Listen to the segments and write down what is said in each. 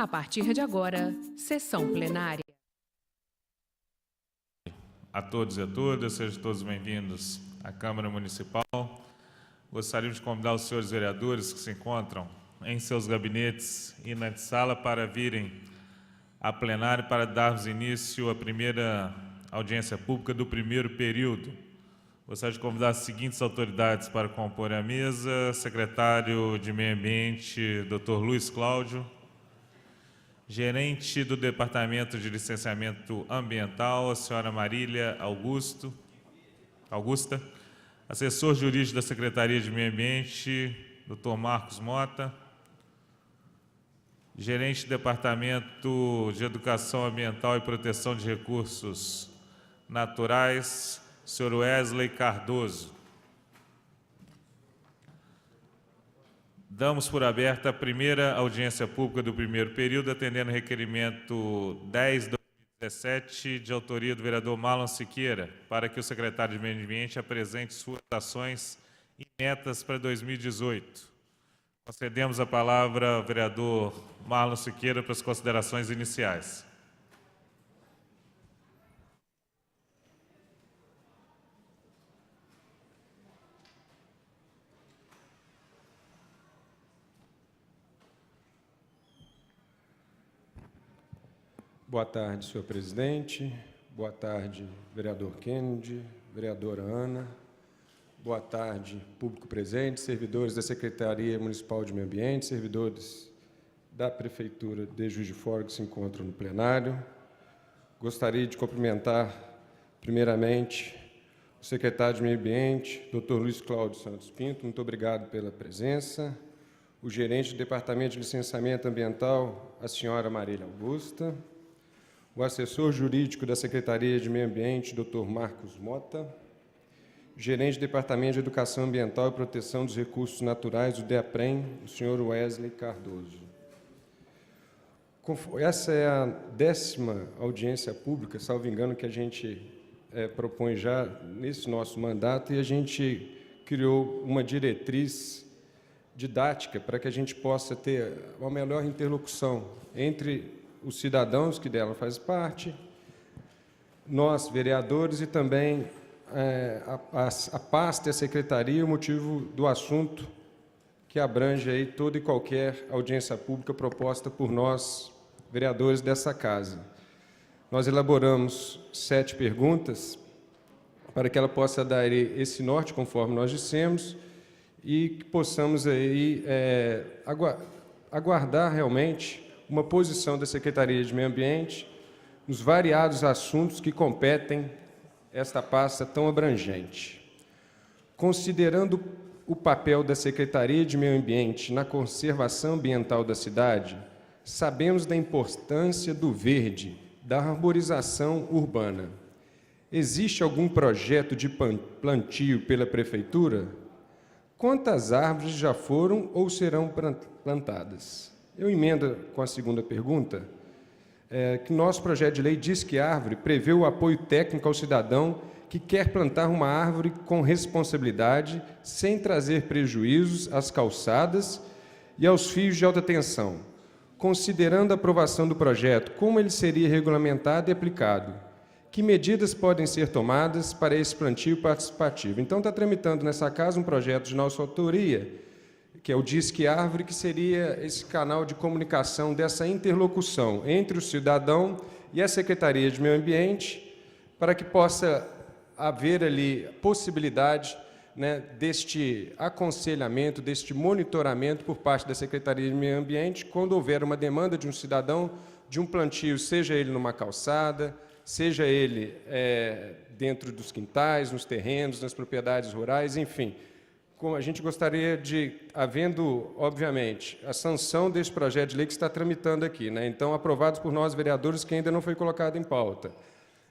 A partir de agora, sessão plenária. A todos e a todas, sejam todos bem-vindos à Câmara Municipal. Gostaria de convidar os senhores vereadores que se encontram em seus gabinetes e na sala para virem a plenária para darmos início à primeira audiência pública do primeiro período. Gostaria de convidar as seguintes autoridades para compor a mesa: secretário de Meio Ambiente, Dr. Luiz Cláudio, gerente do Departamento de Licenciamento Ambiental, a senhora Marília Augusta, assessor jurídico da Secretaria de Meio Ambiente, Dr. Marcos Mota, gerente do Departamento de Educação Ambiental e Proteção de Recursos Naturais, senhor Wesley Cardoso. Damos por aberta a primeira audiência pública do primeiro período, atendendo o requerimento 10/2017, de autoria do vereador Marlon Siqueira, para que o secretário de Meio Ambiente apresente suas ações e metas para 2018. Concedemos a palavra ao vereador Marlon Siqueira para as considerações iniciais. Boa tarde, senhor presidente. Boa tarde, vereador Kennedy, vereadora Ana. Boa tarde, público presente, servidores da Secretaria Municipal de Meio Ambiente, servidores da Prefeitura de Juiz de Fora que se encontram no plenário. Gostaria de cumprimentar, primeiramente, o secretário de Meio Ambiente, Dr. Luiz Cláudio Santos Pinto, muito obrigado pela presença. O gerente do Departamento de Licenciamento Ambiental, a senhora Marília Augusta. O assessor jurídico da Secretaria de Meio Ambiente, Dr. Marcos Mota, gerente do Departamento de Educação Ambiental e Proteção dos Recursos Naturais, do DEAPREM, o senhor Wesley Cardoso. Essa é a 10ª audiência pública, salvo engano, que a gente propõe já nesse nosso mandato, e a gente criou uma diretriz didática para que a gente possa ter uma melhor interlocução entre os cidadãos que dela fazem parte, nós, vereadores, e também a pasta e a secretaria, o motivo do assunto que abrange aí toda e qualquer audiência pública proposta por nós, vereadores dessa casa. Nós elaboramos 7 perguntas para que ela possa dar esse norte, conforme nós dissemos, e que possamos aí aguardar realmente uma posição da Secretaria de Meio Ambiente nos variados assuntos que competem esta pasta tão abrangente. Considerando o papel da Secretaria de Meio Ambiente na conservação ambiental da cidade, sabemos da importância do verde, da arborização urbana. Existe algum projeto de plantio pela Prefeitura? Quantas árvores já foram ou serão plantadas? Eu emendo com a segunda pergunta, que nosso projeto de lei diz que a árvore prevê o apoio técnico ao cidadão que quer plantar uma árvore com responsabilidade, sem trazer prejuízos às calçadas e aos fios de alta tensão. Considerando a aprovação do projeto, como ele seria regulamentado e aplicado? Que medidas podem ser tomadas para esse plantio participativo? Então, está tramitando nessa casa um projeto de nossa autoria, que é o Disque Árvore, que seria esse canal de comunicação dessa interlocução entre o cidadão e a Secretaria de Meio Ambiente, para que possa haver ali possibilidade, né, deste aconselhamento, deste monitoramento por parte da Secretaria de Meio Ambiente, quando houver uma demanda de um cidadão de um plantio, seja ele numa calçada, seja ele dentro dos quintais, nos terrenos, nas propriedades rurais, enfim. A gente gostaria de, havendo, obviamente, a sanção desse projeto de lei que está tramitando aqui, né? Então, aprovados por nós, vereadores, que ainda não foi colocado em pauta,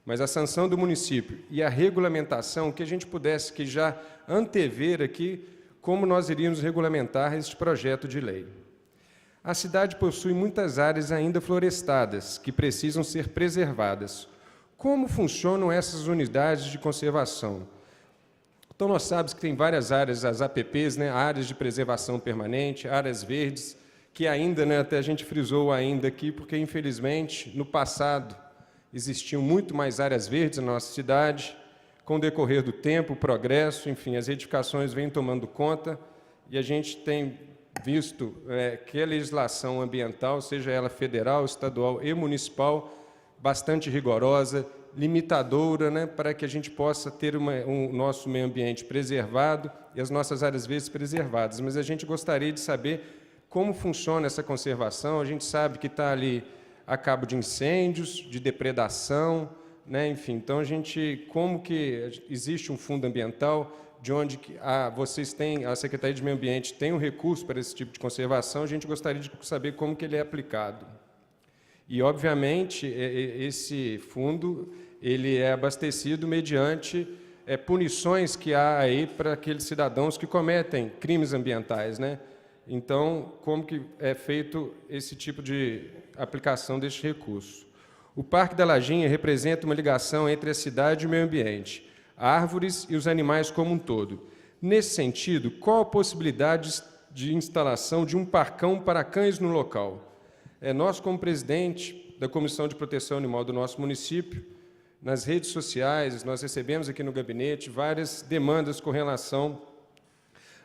mas a sanção do município e a regulamentação, que a gente pudesse que já antever aqui como nós iríamos regulamentar este projeto de lei. A cidade possui muitas áreas ainda florestadas, que precisam ser preservadas. Como funcionam essas unidades de conservação? Então, nós sabemos que tem várias áreas, as APPs, né, áreas de preservação permanente, áreas verdes, que ainda, né, até a gente frisou ainda aqui, porque, infelizmente, no passado, existiam muito mais áreas verdes na nossa cidade. Com o decorrer do tempo, o progresso, enfim, as edificações vêm tomando conta, e a gente tem visto que a legislação ambiental, seja ela federal, estadual e municipal, bastante rigorosa, limitadora, né, para que a gente possa ter um nosso meio ambiente preservado e as nossas áreas verdes preservadas. Mas a gente gostaria de saber como funciona essa conservação. A gente sabe que está ali a cabo de incêndios, de depredação, né, enfim. Então, como que existe um fundo ambiental, de onde vocês têm, a Secretaria de Meio Ambiente tem um recurso para esse tipo de conservação, a gente gostaria de saber como que ele é aplicado. E, obviamente, esse fundo ele é abastecido mediante punições que há aí para aqueles cidadãos que cometem crimes ambientais, né? Então, como que é feito esse tipo de aplicação deste recurso? O Parque da Lajinha representa uma ligação entre a cidade e o meio ambiente, árvores e os animais como um todo. Nesse sentido, qual a possibilidade de instalação de um parcão para cães no local? Nós, como presidente da Comissão de Proteção Animal do nosso município, nas redes sociais, nós recebemos aqui no gabinete várias demandas com relação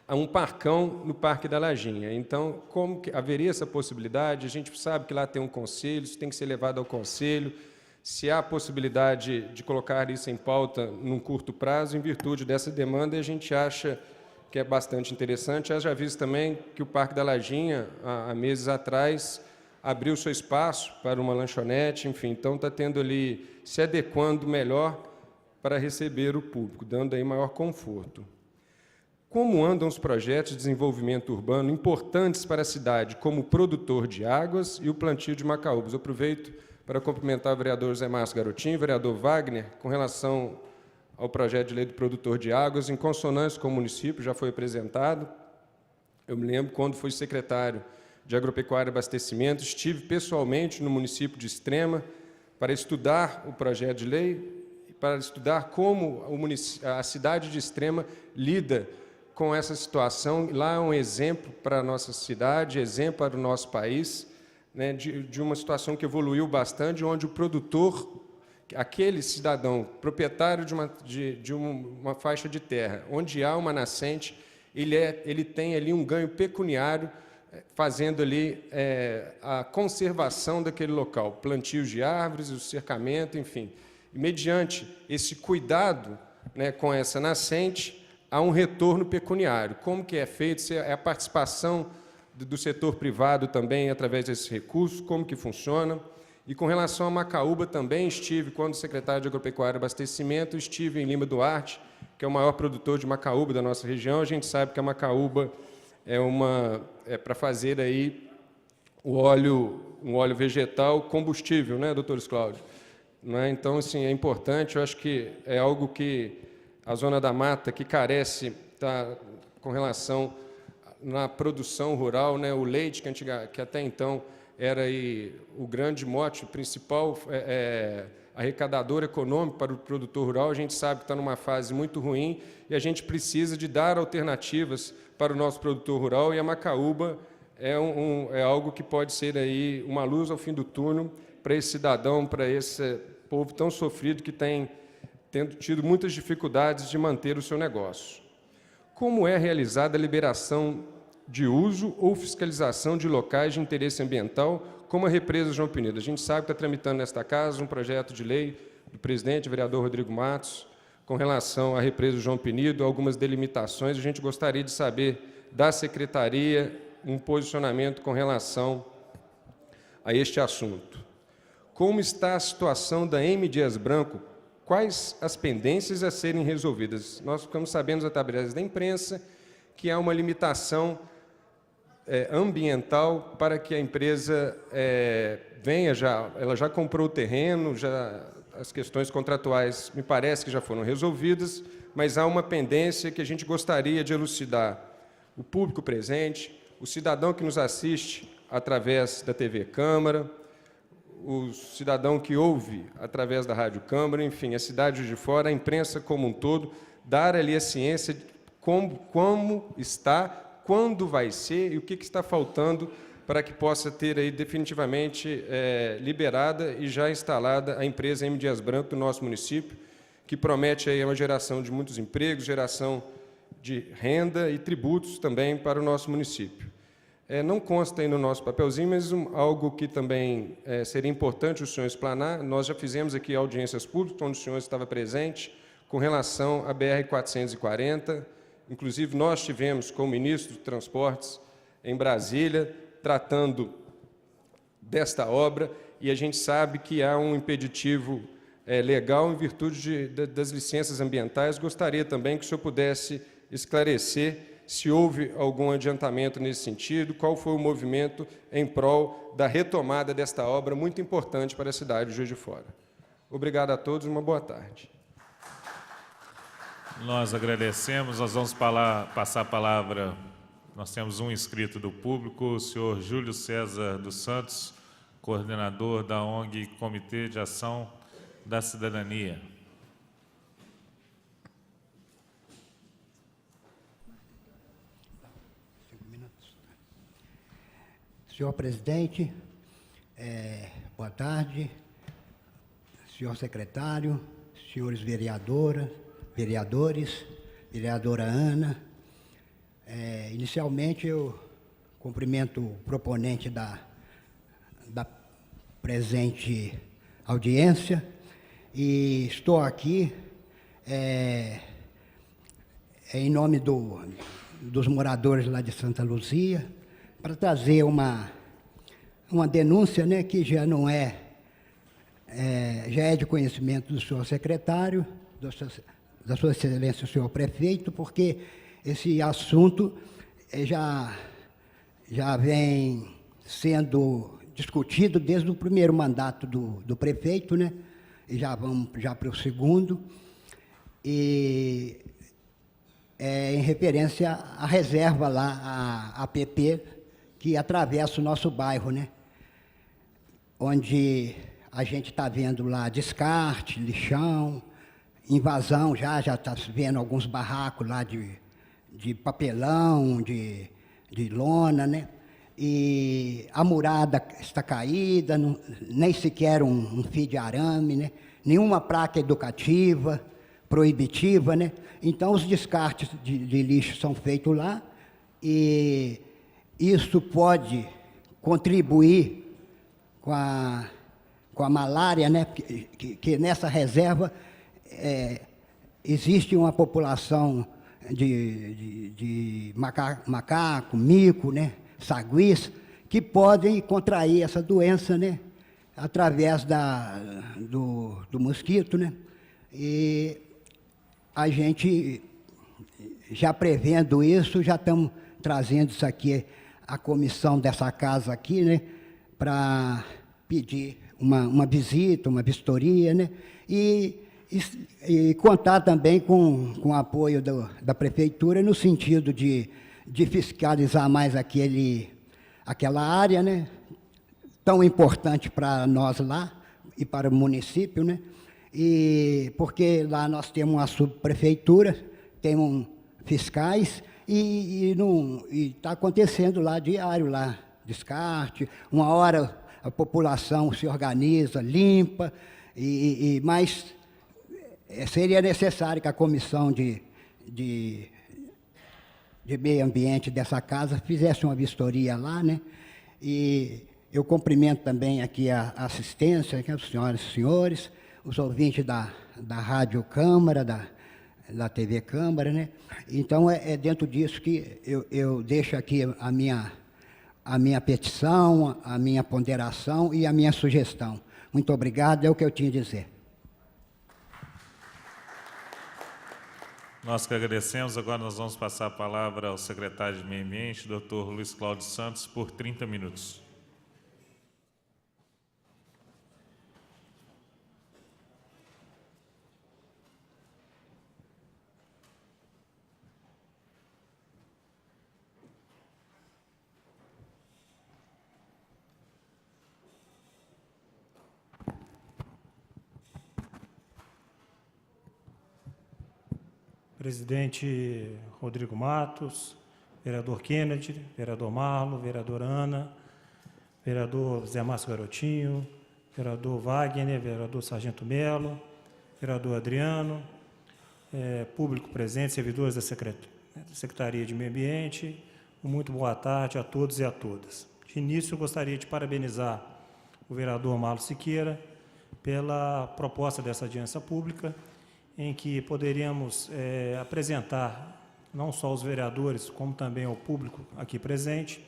a um parcão no Parque da Lajinha. Então, como que haveria essa possibilidade? A gente sabe que lá tem um conselho, isso tem que ser levado ao conselho. Se há possibilidade de colocar isso em pauta num curto prazo, em virtude dessa demanda, a gente acha que é bastante interessante. Eu já visto também que o Parque da Lajinha, há meses atrás, abriu seu espaço para uma lanchonete, enfim, então está tendo ali, se adequando melhor para receber o público, dando aí maior conforto. Como andam os projetos de desenvolvimento urbano importantes para a cidade, como o produtor de águas e o plantio de macaúbas? Eu aproveito para cumprimentar o vereador Zé Márcio Garotinho, o vereador Wagner, com relação ao projeto de lei do produtor de águas, em consonância com o município, já foi apresentado. Eu me lembro quando fui secretário de Agropecuária e Abastecimento, estive pessoalmente no município de Extrema para estudar o projeto de lei, para estudar como a cidade de Extrema lida com essa situação. Lá é um exemplo para a nossa cidade, exemplo para o nosso país, né, de uma situação que evoluiu bastante, onde o produtor, aquele cidadão proprietário de uma faixa de terra, onde há uma nascente, ele tem ali um ganho pecuniário, fazendo ali a conservação daquele local, plantios de árvores, o cercamento, enfim. E, mediante esse cuidado, né, com essa nascente, há um retorno pecuniário. Como que é feito? É a participação do setor privado também através desses recursos, como que funciona? E com relação a macaúba também estive, quando secretário de Agropecuária e Abastecimento, estive em Lima Duarte, que é o maior produtor de macaúba da nossa região. A gente sabe que a macaúba é para fazer aí um óleo vegetal combustível, né, doutores Cláudio? Não é? Então, assim, é importante, eu acho que é algo que a Zona da Mata, que carece com relação na produção rural, né, o leite, que até então era aí o grande mote, o principal arrecadador econômico para o produtor rural, a gente sabe que está numa fase muito ruim e a gente precisa de dar alternativas para o nosso produtor rural, e a macaúba é algo que pode ser aí uma luz ao fim do túnel para esse cidadão, para esse povo tão sofrido que tem tido muitas dificuldades de manter o seu negócio. Como é realizada a liberação de uso ou fiscalização de locais de interesse ambiental, como a represa João Penido? A gente sabe que está tramitando nesta casa um projeto de lei do presidente, vereador Rodrigo Matos, com relação à represa João Penido, algumas delimitações. A gente gostaria de saber da Secretaria um posicionamento com relação a este assunto. Como está a situação da M. Dias Branco? Quais as pendências a serem resolvidas? Nós ficamos sabendo através da imprensa que há uma limitação ambiental para que a empresa ela já comprou o terreno, as questões contratuais me parece que já foram resolvidas, mas há uma pendência que a gente gostaria de elucidar. O público presente, o cidadão que nos assiste através da TV Câmara, o cidadão que ouve através da Rádio Câmara, enfim, a cidade de fora, a imprensa como um todo, dar ali a ciência de como está, quando vai ser e o que está faltando para que possa ter aí definitivamente liberada e já instalada a empresa M. Dias Branco do nosso município, que promete aí uma geração de muitos empregos, geração de renda e tributos também para o nosso município. Não consta aí no nosso papelzinho, mas algo que também seria importante o senhor explanar. Nós já fizemos aqui audiências públicas, onde o senhor estava presente, com relação à BR-440. Inclusive, nós tivemos com o ministro de Transportes em Brasília, tratando desta obra, e a gente sabe que há um impeditivo legal em virtude das licenças ambientais. Gostaria também que o senhor pudesse esclarecer se houve algum adiantamento nesse sentido, qual foi o movimento em prol da retomada desta obra muito importante para a cidade de Juiz de Fora. Obrigado a todos, uma boa tarde. Nós agradecemos, nós vamos passar a palavra, nós temos um inscrito do público, o senhor Júlio César dos Santos, coordenador da ONG Comitê de Ação da Cidadania. Senhor presidente, boa tarde, senhor secretário, senhores vereadores, vereadora Ana. Inicialmente, eu cumprimento o proponente da presente audiência e estou aqui em nome dos moradores lá de Santa Luzia, para trazer uma denúncia, né, que já não já é de conhecimento do senhor secretário, da sua excelência, o senhor prefeito, porque esse assunto já vem sendo discutido desde o primeiro mandato do prefeito, né, e já vamos para o segundo, e em referência à reserva lá, a APP, que atravessa o nosso bairro, né? Onde a gente está vendo lá descarte, lixão, invasão, já está vendo alguns barracos lá de papelão, de lona, né? E a murada está caída, nem sequer um fio de arame, né? Nenhuma placa educativa, proibitiva, né? Então, os descartes de lixo são feitos lá e isso pode contribuir com a malária, né? Que nessa reserva existe uma população de macaco, mico, né? Saguis, que podem contrair essa doença, né? Através do mosquito, né? E a gente, já prevendo isso, já estamos trazendo isso aqui, a comissão dessa casa aqui, né, para pedir uma visita, uma vistoria, né, e contar também com o apoio da prefeitura no sentido de fiscalizar mais aquela área, né, tão importante para nós lá e para o município, né, e porque lá nós temos uma subprefeitura, temos fiscais, e está acontecendo lá diário, lá, descarte. Uma hora a população se organiza, limpa, mas seria necessário que a comissão de meio ambiente dessa casa fizesse uma vistoria lá, né? E eu cumprimento também aqui a assistência, aqui, as senhoras e senhores, os ouvintes da Rádio Câmara, da TV Câmara, né? Então, é dentro disso que eu deixo aqui a minha petição, a minha ponderação e a minha sugestão. Muito obrigado, é o que eu tinha a dizer. Nós que agradecemos. Agora nós vamos passar a palavra ao secretário de Meio Ambiente, Dr. Luiz Cláudio Santos, por 30 minutos. Presidente Rodrigo Matos, vereador Kennedy, vereador Marlo, vereadora Ana, vereador Zé Márcio Garotinho, vereador Wagner, vereador Sargento Melo, vereador Adriano, público presente, servidores da Secretaria de Meio Ambiente, muito boa tarde a todos e a todas. De início, eu gostaria de parabenizar o vereador Marlos Siqueira pela proposta dessa audiência pública, em que poderíamos apresentar, não só os vereadores, como também ao público aqui presente,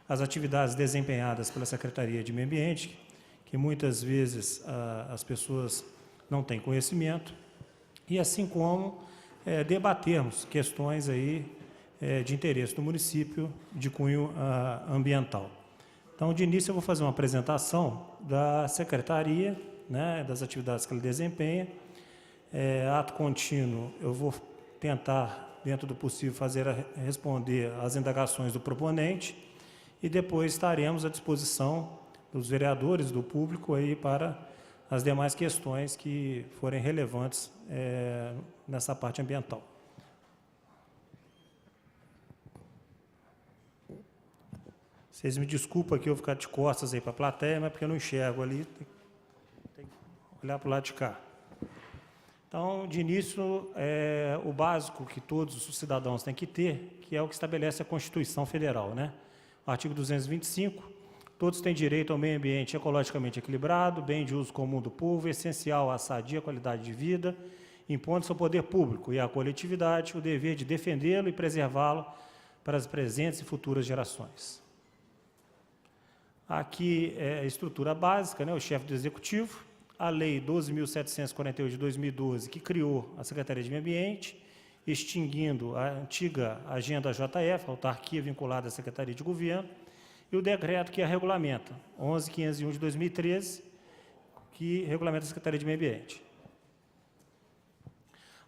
as atividades desempenhadas pela Secretaria de Meio Ambiente, que muitas vezes as pessoas não têm conhecimento, e assim como debatermos questões aí de interesse do município de cunho ambiental. Então, de início, eu vou fazer uma apresentação da Secretaria, né, das atividades que ela desempenha. Ato contínuo, eu vou tentar, dentro do possível, responder às indagações do proponente e depois estaremos à disposição dos vereadores, do público, aí para as demais questões que forem relevantes nessa parte ambiental. Vocês me desculpam que eu vou ficar de costas aí para a plateia, mas porque eu não enxergo ali, tem que olhar para o lado de cá. Então, de início, o básico que todos os cidadãos têm que ter, que é o que estabelece a Constituição Federal, né? O artigo 225, todos têm direito ao meio ambiente ecologicamente equilibrado, bem de uso comum do povo, essencial à sadia qualidade de vida, impondo-se ao poder público e à coletividade o dever de defendê-lo e preservá-lo para as presentes e futuras gerações. Aqui é a estrutura básica, né? O chefe do Executivo, a Lei 12.748 de 2012, que criou a Secretaria de Meio Ambiente, extinguindo a antiga Agenda JF, autarquia vinculada à Secretaria de Governo, e o decreto que a regulamenta, 11.501 de 2013, que regulamenta a Secretaria de Meio Ambiente.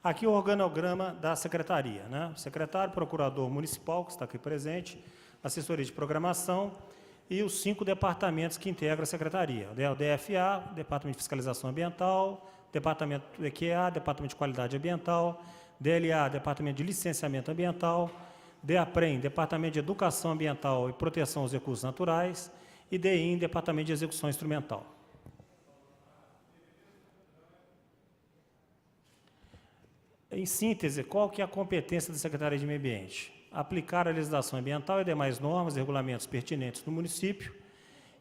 Aqui o organograma da Secretaria, né? O secretário, procurador municipal, que está aqui presente, assessoria de programação, e os 5 departamentos que integram a Secretaria. O DFA, Departamento de Fiscalização Ambiental, Departamento do EQA, Departamento de Qualidade Ambiental, DLA, Departamento de Licenciamento Ambiental, DEAPREM, Departamento de Educação Ambiental e Proteção aos Recursos Naturais, e DEIM, Departamento de Execução Instrumental. Em síntese, qual que é a competência da Secretaria de Meio Ambiente? Aplicar a legislação ambiental e demais normas e regulamentos pertinentes do município,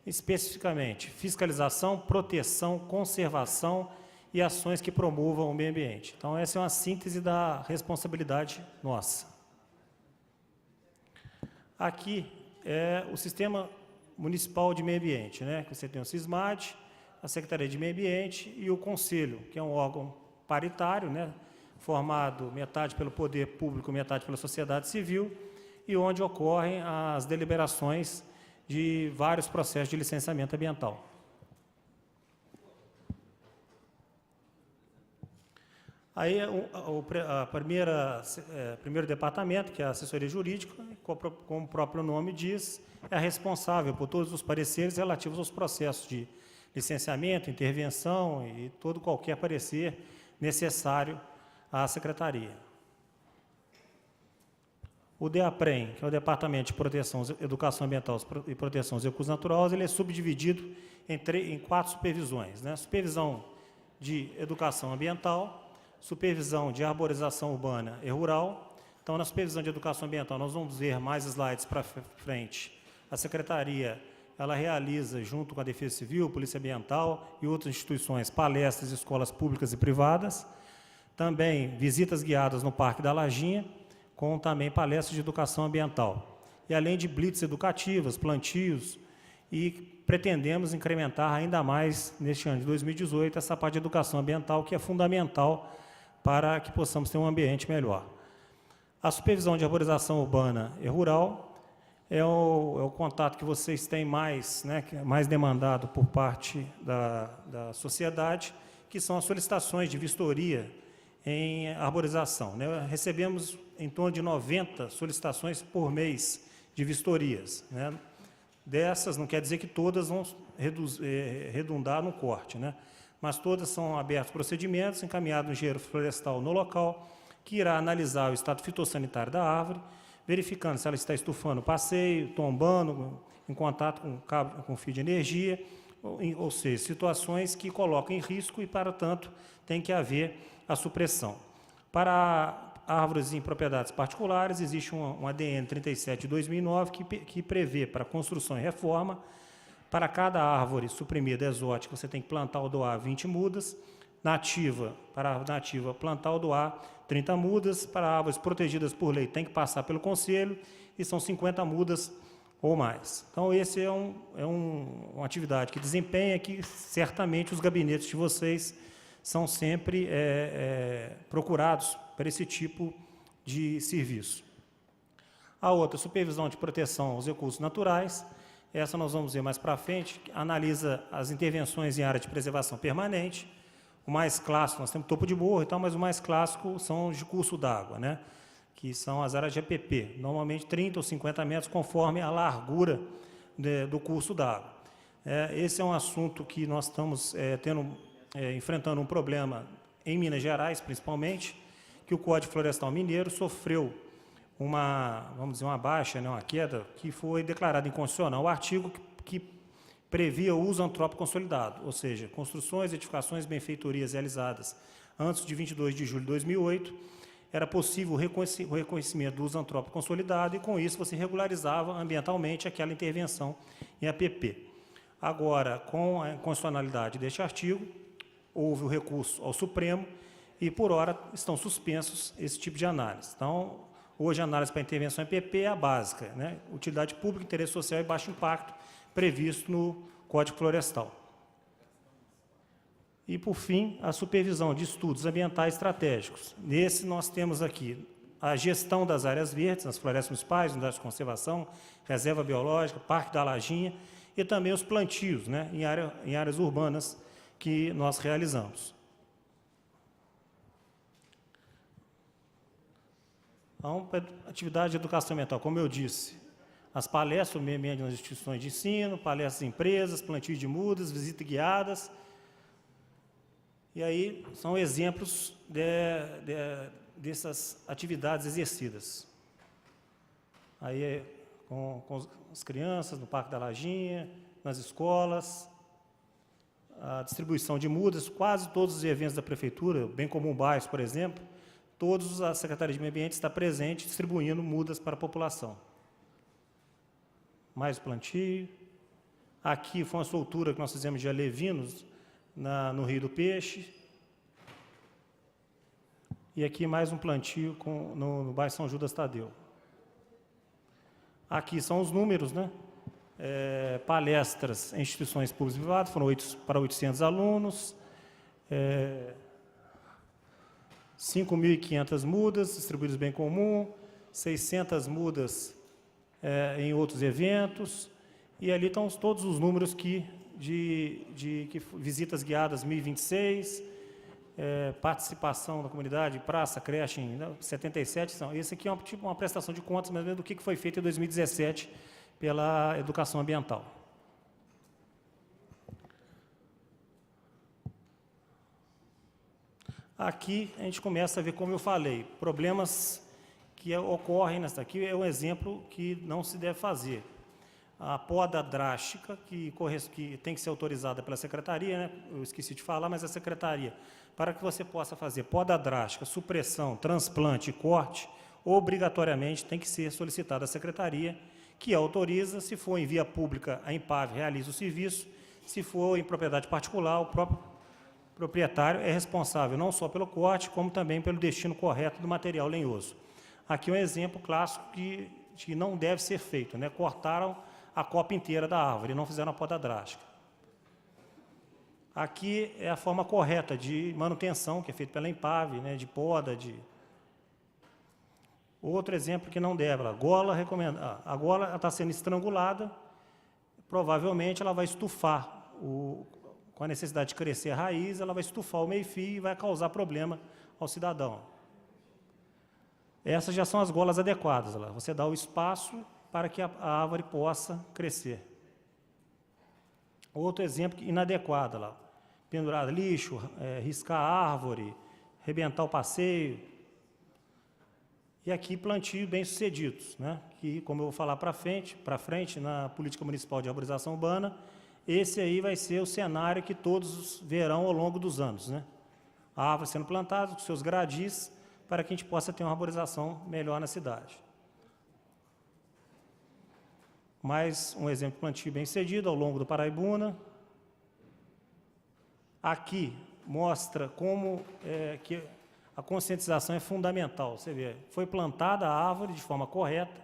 especificamente fiscalização, proteção, conservação e ações que promovam o meio ambiente. Então, essa é uma síntese da responsabilidade nossa. Aqui é o Sistema Municipal de Meio Ambiente, né? Você tem o SISMAD, a Secretaria de Meio Ambiente e o Conselho, que é um órgão paritário, né? Formado metade pelo poder público, metade pela sociedade civil, e onde ocorrem as deliberações de vários processos de licenciamento ambiental. Aí, primeiro departamento, que é a assessoria jurídica, como o próprio nome diz, é responsável por todos os pareceres relativos aos processos de licenciamento, intervenção e qualquer parecer necessário à Secretaria. O DEAPREM, que é o Departamento de Proteção, Educação Ambiental e Proteção aos Recursos Naturais, ele é subdividido em 4 supervisões, né? Supervisão de Educação Ambiental, supervisão de arborização urbana e rural. Então, na supervisão de educação ambiental, nós vamos ver mais slides para frente. A Secretaria, ela realiza, junto com a Defesa Civil, Polícia Ambiental e outras instituições, palestras em escolas públicas e privadas. Também visitas guiadas no Parque da Lajinha, com também palestras de educação ambiental. E além de blitz educativas, plantios, e pretendemos incrementar ainda mais, neste ano de 2018, essa parte de educação ambiental, que é fundamental para que possamos ter um ambiente melhor. A supervisão de arborização urbana e rural é o contato que vocês têm mais, né, que é mais demandado por parte da sociedade, que são as solicitações de vistoria em arborização, né? Recebemos em torno de 90 solicitações por mês de vistorias, né? Dessas, não quer dizer que todas vão redundar no corte, né? Mas todas são abertos procedimentos, encaminhado no engenheiro florestal no local, que irá analisar o estado fitossanitário da árvore, verificando se ela está estufando o passeio, tombando, em contato com cabo, com fio de energia, ou seja, situações que colocam em risco e, para tanto, tem que haver a supressão. Para árvores em propriedades particulares, existe um ADN 37 de 2009 que prevê, para construção e reforma, para cada árvore suprimida exótica, você tem que plantar ou doar 20 mudas, nativa, para a árvore nativa, plantar ou doar 30 mudas, para árvores protegidas por lei, tem que passar pelo conselho, e são 50 mudas ou mais. Então, esse é uma atividade que desempenha, que certamente os gabinetes de vocês são sempre procurados para esse tipo de serviço. A outra, supervisão de proteção aos recursos naturais, essa nós vamos ver mais para frente, analisa as intervenções em área de preservação permanente. O mais clássico, nós temos topo de morro e tal, mas o mais clássico são de curso d'água, né? Que são as áreas de EPP, normalmente 30 ou 50 metros, conforme a largura do curso d'água. Esse é um assunto que nós estamos enfrentando um problema em Minas Gerais, principalmente, que o Código Florestal Mineiro sofreu vamos dizer, uma baixa, né, uma queda, que foi declarada inconstitucional. O artigo que previa o uso antrópico consolidado, ou seja, construções, edificações, benfeitorias realizadas antes de 22 de julho de 2008, era possível o reconhecimento do uso antrópico consolidado e, com isso, você regularizava ambientalmente aquela intervenção em APP. Agora, com a inconstitucionalidade deste artigo, houve o recurso ao Supremo e, por hora, estão suspensos esse tipo de análise. Então, hoje, a análise para intervenção em APP é a básica, né? Utilidade pública, interesse social e baixo impacto, previsto no Código Florestal. E, por fim, a supervisão de estudos ambientais estratégicos. Nesse, nós temos aqui a gestão das áreas verdes, nas florestas municipais, unidades de conservação, reserva biológica, Parque da Lajinha, e também os plantios, né, em áreas urbanas que nós realizamos. Então, atividade de educação ambiental, como eu disse, as palestras sobre meio ambiente nas instituições de ensino, palestras em empresas, plantio de mudas, visitas guiadas. E aí são exemplos dessas atividades exercidas. Aí com as crianças, no Parque da Lajinha, nas escolas, a distribuição de mudas, quase todos os eventos da Prefeitura, bem como o bairro, por exemplo, todos a Secretaria de Meio Ambiente está presente distribuindo mudas para a população. Mais plantio. Aqui foi uma soltura que nós fizemos de alevinos no Rio do Peixe. E aqui mais um plantio no bairro São Judas Tadeu. Aqui são os números, né? Palestras em instituições públicas e privadas, foram para 800 alunos, 5.500 mudas distribuídas bem comum, 600 mudas em outros eventos, e ali estão todos os números de visitas guiadas 1.026, participação da comunidade, praça, creche, 77. Esse aqui é uma prestação de contas, mais ou menos, do que foi feito em 2017 pela educação ambiental. Aqui a gente começa a ver, como eu falei, problemas que ocorrem nessa aqui. É um exemplo que não se deve fazer. A poda drástica, que tem que ser autorizada pela Secretaria, né? Eu esqueci de falar, mas a Secretaria, para que você possa fazer poda drástica, supressão, transplante e corte, obrigatoriamente tem que ser solicitada à Secretaria, que autoriza. Se for em via pública, a Impave realiza o serviço. Se for em propriedade particular, o próprio proprietário é responsável não só pelo corte, como também pelo destino correto do material lenhoso. Aqui um exemplo clássico que não deve ser feito, né? Cortaram a copa inteira da árvore e não fizeram a poda drástica. Aqui é a forma correta de manutenção, que é feita pela Impave, né? De poda, Outro exemplo que não deve, a gola a gola está sendo estrangulada, provavelmente ela vai estufar, com a necessidade de crescer a raiz, ela vai estufar o meio-fio e vai causar problema ao cidadão. Essas já são as golas adequadas, você dá o espaço para que a árvore possa crescer. Outro exemplo inadequado, pendurar lixo, riscar a árvore, arrebentar o passeio. E aqui, plantio bem-sucedidos, né? Que, como eu vou falar para frente, na política municipal de arborização urbana, esse aí vai ser o cenário que todos verão ao longo dos anos, né? Árvores sendo plantadas com seus gradis, para que a gente possa ter uma arborização melhor na cidade. Mais um exemplo de plantio bem-sucedido ao longo do Paraibuna. Aqui mostra como que a conscientização é fundamental. Você vê, foi plantada a árvore de forma correta,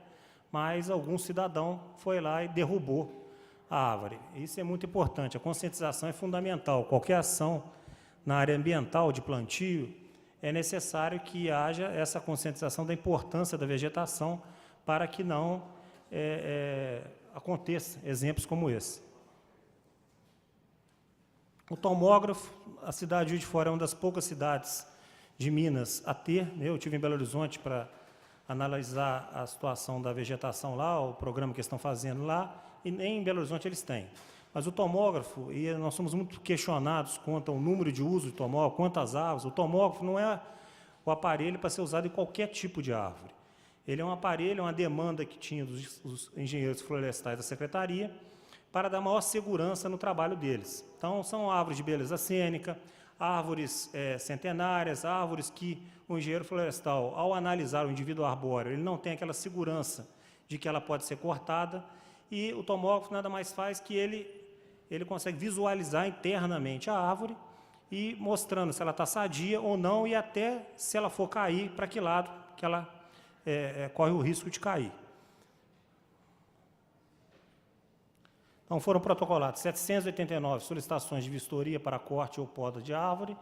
mas algum cidadão foi lá e derrubou a árvore. Isso é muito importante. A conscientização é fundamental. Qualquer ação na área ambiental de plantio, é necessário que haja essa conscientização da importância da vegetação para que não aconteça exemplos como esse. O tomógrafo, a cidade de Juiz de Fora é uma das poucas cidades de Minas a ter. Eu estive em Belo Horizonte para analisar a situação da vegetação lá, o programa que eles estão fazendo lá, e nem em Belo Horizonte eles têm. Mas o tomógrafo, e nós somos muito questionados quanto ao número de uso de tomógrafo, quantas árvores. O tomógrafo não é o aparelho para ser usado em qualquer tipo de árvore. Ele é um aparelho, é uma demanda que tinha dos engenheiros florestais da Secretaria para dar maior segurança no trabalho deles. Então, são árvores de beleza cênica, árvores centenárias, árvores que o engenheiro florestal, ao analisar o indivíduo arbóreo, ele não tem aquela segurança de que ela pode ser cortada, e o tomógrafo nada mais faz que ele consegue visualizar internamente a árvore e mostrando se ela está sadia ou não e até se ela for cair, para que lado que ela corre o risco de cair. Então, foram protocoladas 789 solicitações de vistoria para corte ou poda de árvore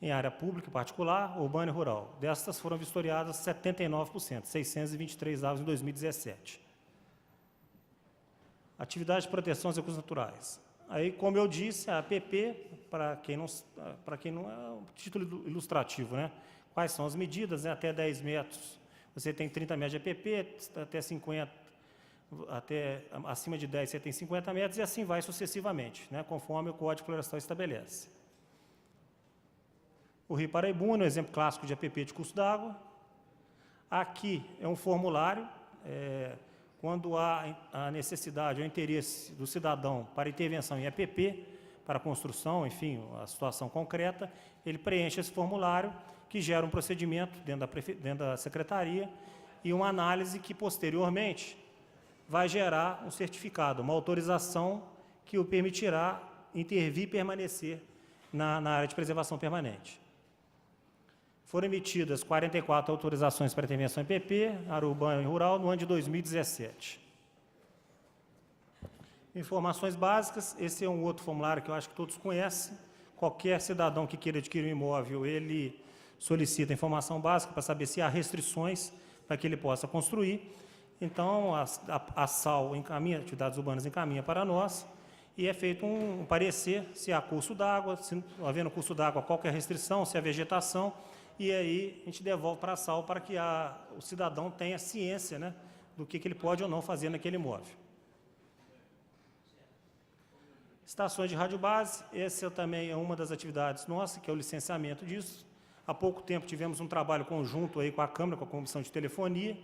em área pública e particular, urbana e rural. Destas foram vistoriadas 79%, 623 árvores em 2017. Atividade de proteção aos recursos naturais. Aí, como eu disse, a APP, para quem não é um título ilustrativo, né? Quais são as medidas, né? Até 10 metros, você tem 30 metros de APP, até 50, acima de 10 você tem 50 metros, e assim vai sucessivamente, né? Conforme o Código Florestal estabelece. O Rio Paraibuna, um exemplo clássico de APP de curso d'água. Aqui é um formulário, quando há a necessidade ou interesse do cidadão para intervenção em APP, para construção, enfim, a situação concreta, ele preenche esse formulário, que gera um procedimento dentro da Secretaria e uma análise que, posteriormente, vai gerar um certificado, uma autorização que o permitirá intervir e permanecer na área de preservação permanente. Foram emitidas 44 autorizações para intervenção em PP, área urbana e rural, no ano de 2017. Informações básicas, esse é um outro formulário que eu acho que todos conhecem. Qualquer cidadão que queira adquirir um imóvel, ele solicita informação básica para saber se há restrições para que ele possa construir. Então, a SAL encaminha, Atividades Urbanas encaminha para nós, e é feito um parecer se há curso d'água, se havendo curso d'água, qual que é a restrição, se há vegetação, e aí a gente devolve para a SAL para que o cidadão tenha ciência, né, do que ele pode ou não fazer naquele imóvel. Estações de rádio base, essa também é uma das atividades nossas, que é o licenciamento disso. Há pouco tempo tivemos um trabalho conjunto aí com a Câmara, com a Comissão de Telefonia,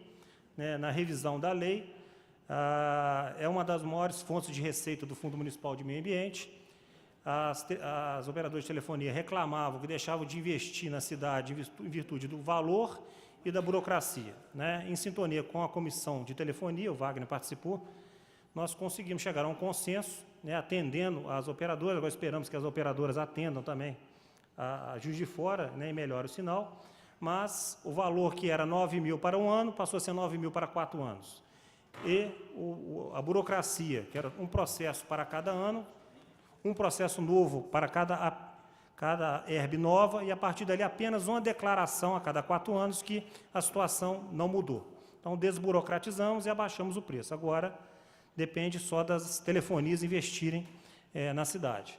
né, na revisão da lei. É uma das maiores fontes de receita do Fundo Municipal de Meio Ambiente. As operadoras de telefonia reclamavam que deixavam de investir na cidade em virtude do valor e da burocracia, né? Em sintonia com a Comissão de Telefonia, o Wagner participou, nós conseguimos chegar a um consenso, né, atendendo as operadoras. Agora esperamos que as operadoras atendam também a Juiz de Fora, né, e melhore o sinal, mas o valor que era 9 mil para um ano passou a ser 9 mil para 4 anos. E a burocracia, que era um processo para cada ano, um processo novo para cada herb nova, e a partir dali apenas uma declaração a cada 4 anos que a situação não mudou. Então, desburocratizamos e abaixamos o preço. Agora, depende só das telefonias investirem na cidade.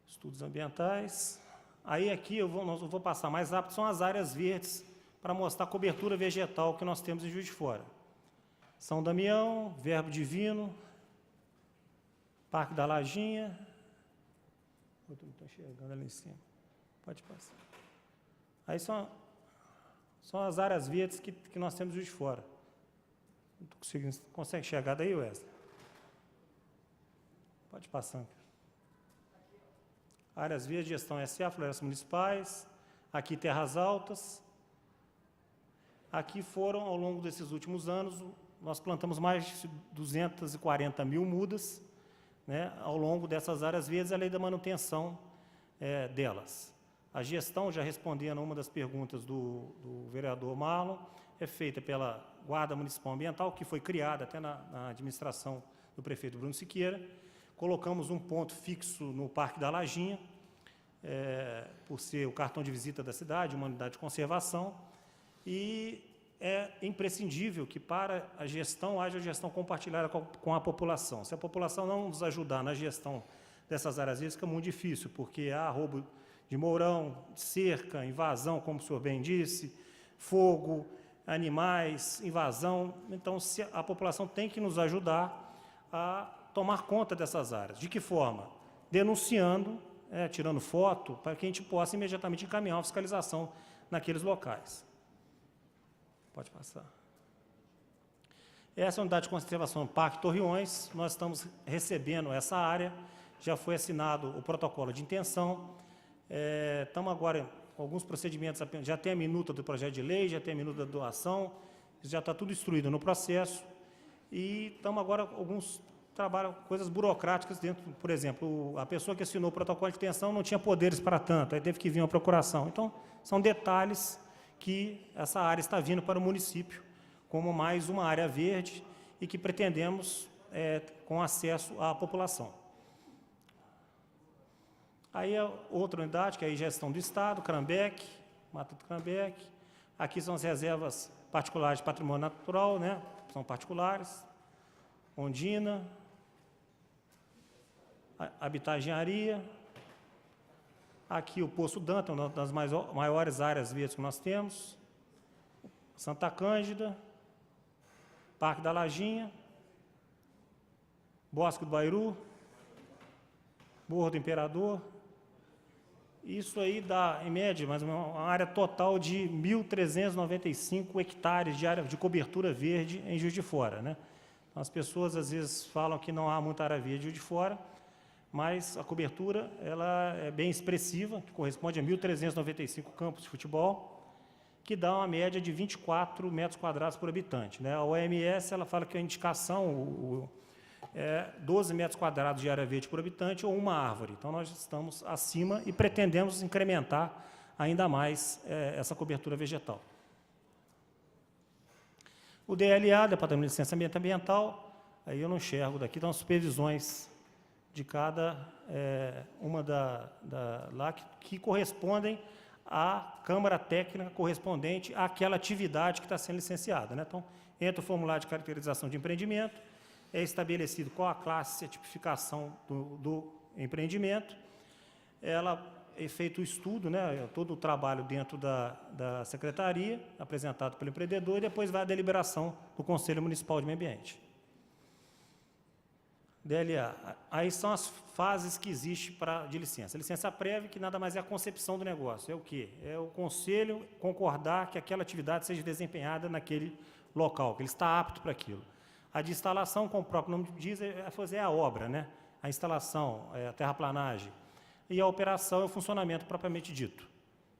Estudos ambientais. Aí aqui eu vou passar mais rápido, são as áreas verdes, para mostrar a cobertura vegetal que nós temos em Juiz de Fora. São Damião, Verbo Divino, Parque da Lajinha. Eu não estou enxergando ali em cima. Pode passar. Aí são as áreas verdes que nós temos Juiz de Fora. Não tô conseguindo, consegue enxergar daí, Wesley? Pode passar. Áreas verdes, gestão SA, florestas municipais, aqui terras altas. Aqui foram, ao longo desses últimos anos, nós plantamos mais de 240 mil mudas, né, ao longo dessas áreas verdes, além da manutenção delas. A gestão, já respondendo a uma das perguntas do vereador Marlon, é feita pela Guarda Municipal Ambiental, que foi criada até na administração do prefeito Bruno Siqueira. Colocamos um ponto fixo no Parque da Lajinha, por ser o cartão de visita da cidade, uma unidade de conservação, e é imprescindível que para a gestão haja gestão compartilhada com a população. Se a população não nos ajudar na gestão dessas áreas verdes, fica muito difícil, porque há roubo de mourão, cerca, invasão, como o senhor bem disse, fogo, animais, invasão. Então, a população tem que nos ajudar a tomar conta dessas áreas. De que forma? Denunciando, tirando foto, para que a gente possa imediatamente encaminhar uma fiscalização naqueles locais. Pode passar. Essa é a unidade de conservação Parque Torreões. Nós estamos recebendo essa área, já foi assinado o protocolo de intenção. Estamos agora com alguns procedimentos, já tem a minuta do projeto de lei, já tem a minuta da doação, já está tudo instruído no processo, e estamos agora alguns trabalhos, coisas burocráticas dentro, por exemplo, a pessoa que assinou o protocolo de intenção não tinha poderes para tanto, aí teve que vir uma procuração. Então, são detalhes que essa área está vindo para o município como mais uma área verde e que pretendemos com acesso à população. Aí a outra unidade, que é a gestão do Estado, Crambeque, Mata do Crambeque. Aqui são as reservas particulares de patrimônio natural, né? São particulares. Ondina, Habitat Engenharia. Aqui o Poço Danta, uma das maiores áreas verdes que nós temos. Santa Cândida, Parque da Lajinha, Bosque do Bairu, Morro do Imperador. Isso aí dá, em média, uma área total de 1.395 hectares de área de cobertura verde em Juiz de Fora, né? Então, as pessoas, às vezes, falam que não há muita área verde em Juiz de Fora, mas a cobertura ela é bem expressiva, que corresponde a 1.395 campos de futebol, que dá uma média de 24 metros quadrados por habitante, né? A OMS ela fala que a indicação, 12 metros quadrados de área verde por habitante ou uma árvore. Então, nós estamos acima e pretendemos incrementar ainda mais essa cobertura vegetal. O DLA, Departamento de Licenciamento Ambiental, aí eu não enxergo daqui, estão as supervisões de cada uma lá que correspondem à Câmara Técnica correspondente àquela atividade que está sendo licenciada, né? Então, entra o formulário de caracterização de empreendimento, é estabelecido qual a classe, a tipificação do empreendimento, ela é feito o estudo, né, todo o trabalho dentro da secretaria, apresentado pelo empreendedor, e depois vai a deliberação do Conselho Municipal de Meio Ambiente. DLA. Aí são as fases que existem de licença. A licença prévia, que nada mais é a concepção do negócio. É o quê? É o conselho concordar que aquela atividade seja desempenhada naquele local, que ele está apto para aquilo. A de instalação, como o próprio nome diz, é fazer a obra, né? A instalação, a terraplanagem. E a operação é o funcionamento propriamente dito.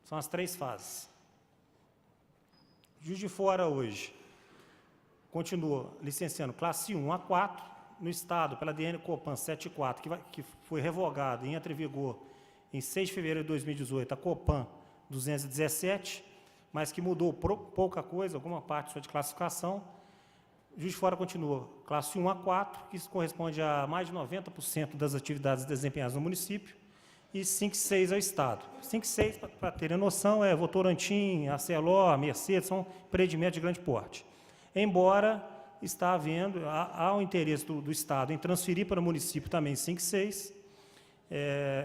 São as 3 fases. Juiz de Fora, hoje, continua licenciando classe 1 a 4, no Estado, pela DN Copan 74, que foi revogado e entra em vigor em 6 de fevereiro de 2018, a Copan 217, mas que mudou pouca coisa, alguma parte só de classificação. Juiz de Fora continua classe 1 a 4, que corresponde a mais de 90% das atividades desempenhadas no município, e 5 e 6 ao Estado. 5 e 6, para terem noção, é Votorantim, Arcelor, Mercedes, são empreendimentos de grande porte. Embora está havendo, há o interesse do Estado em transferir para o município também 5 e 6,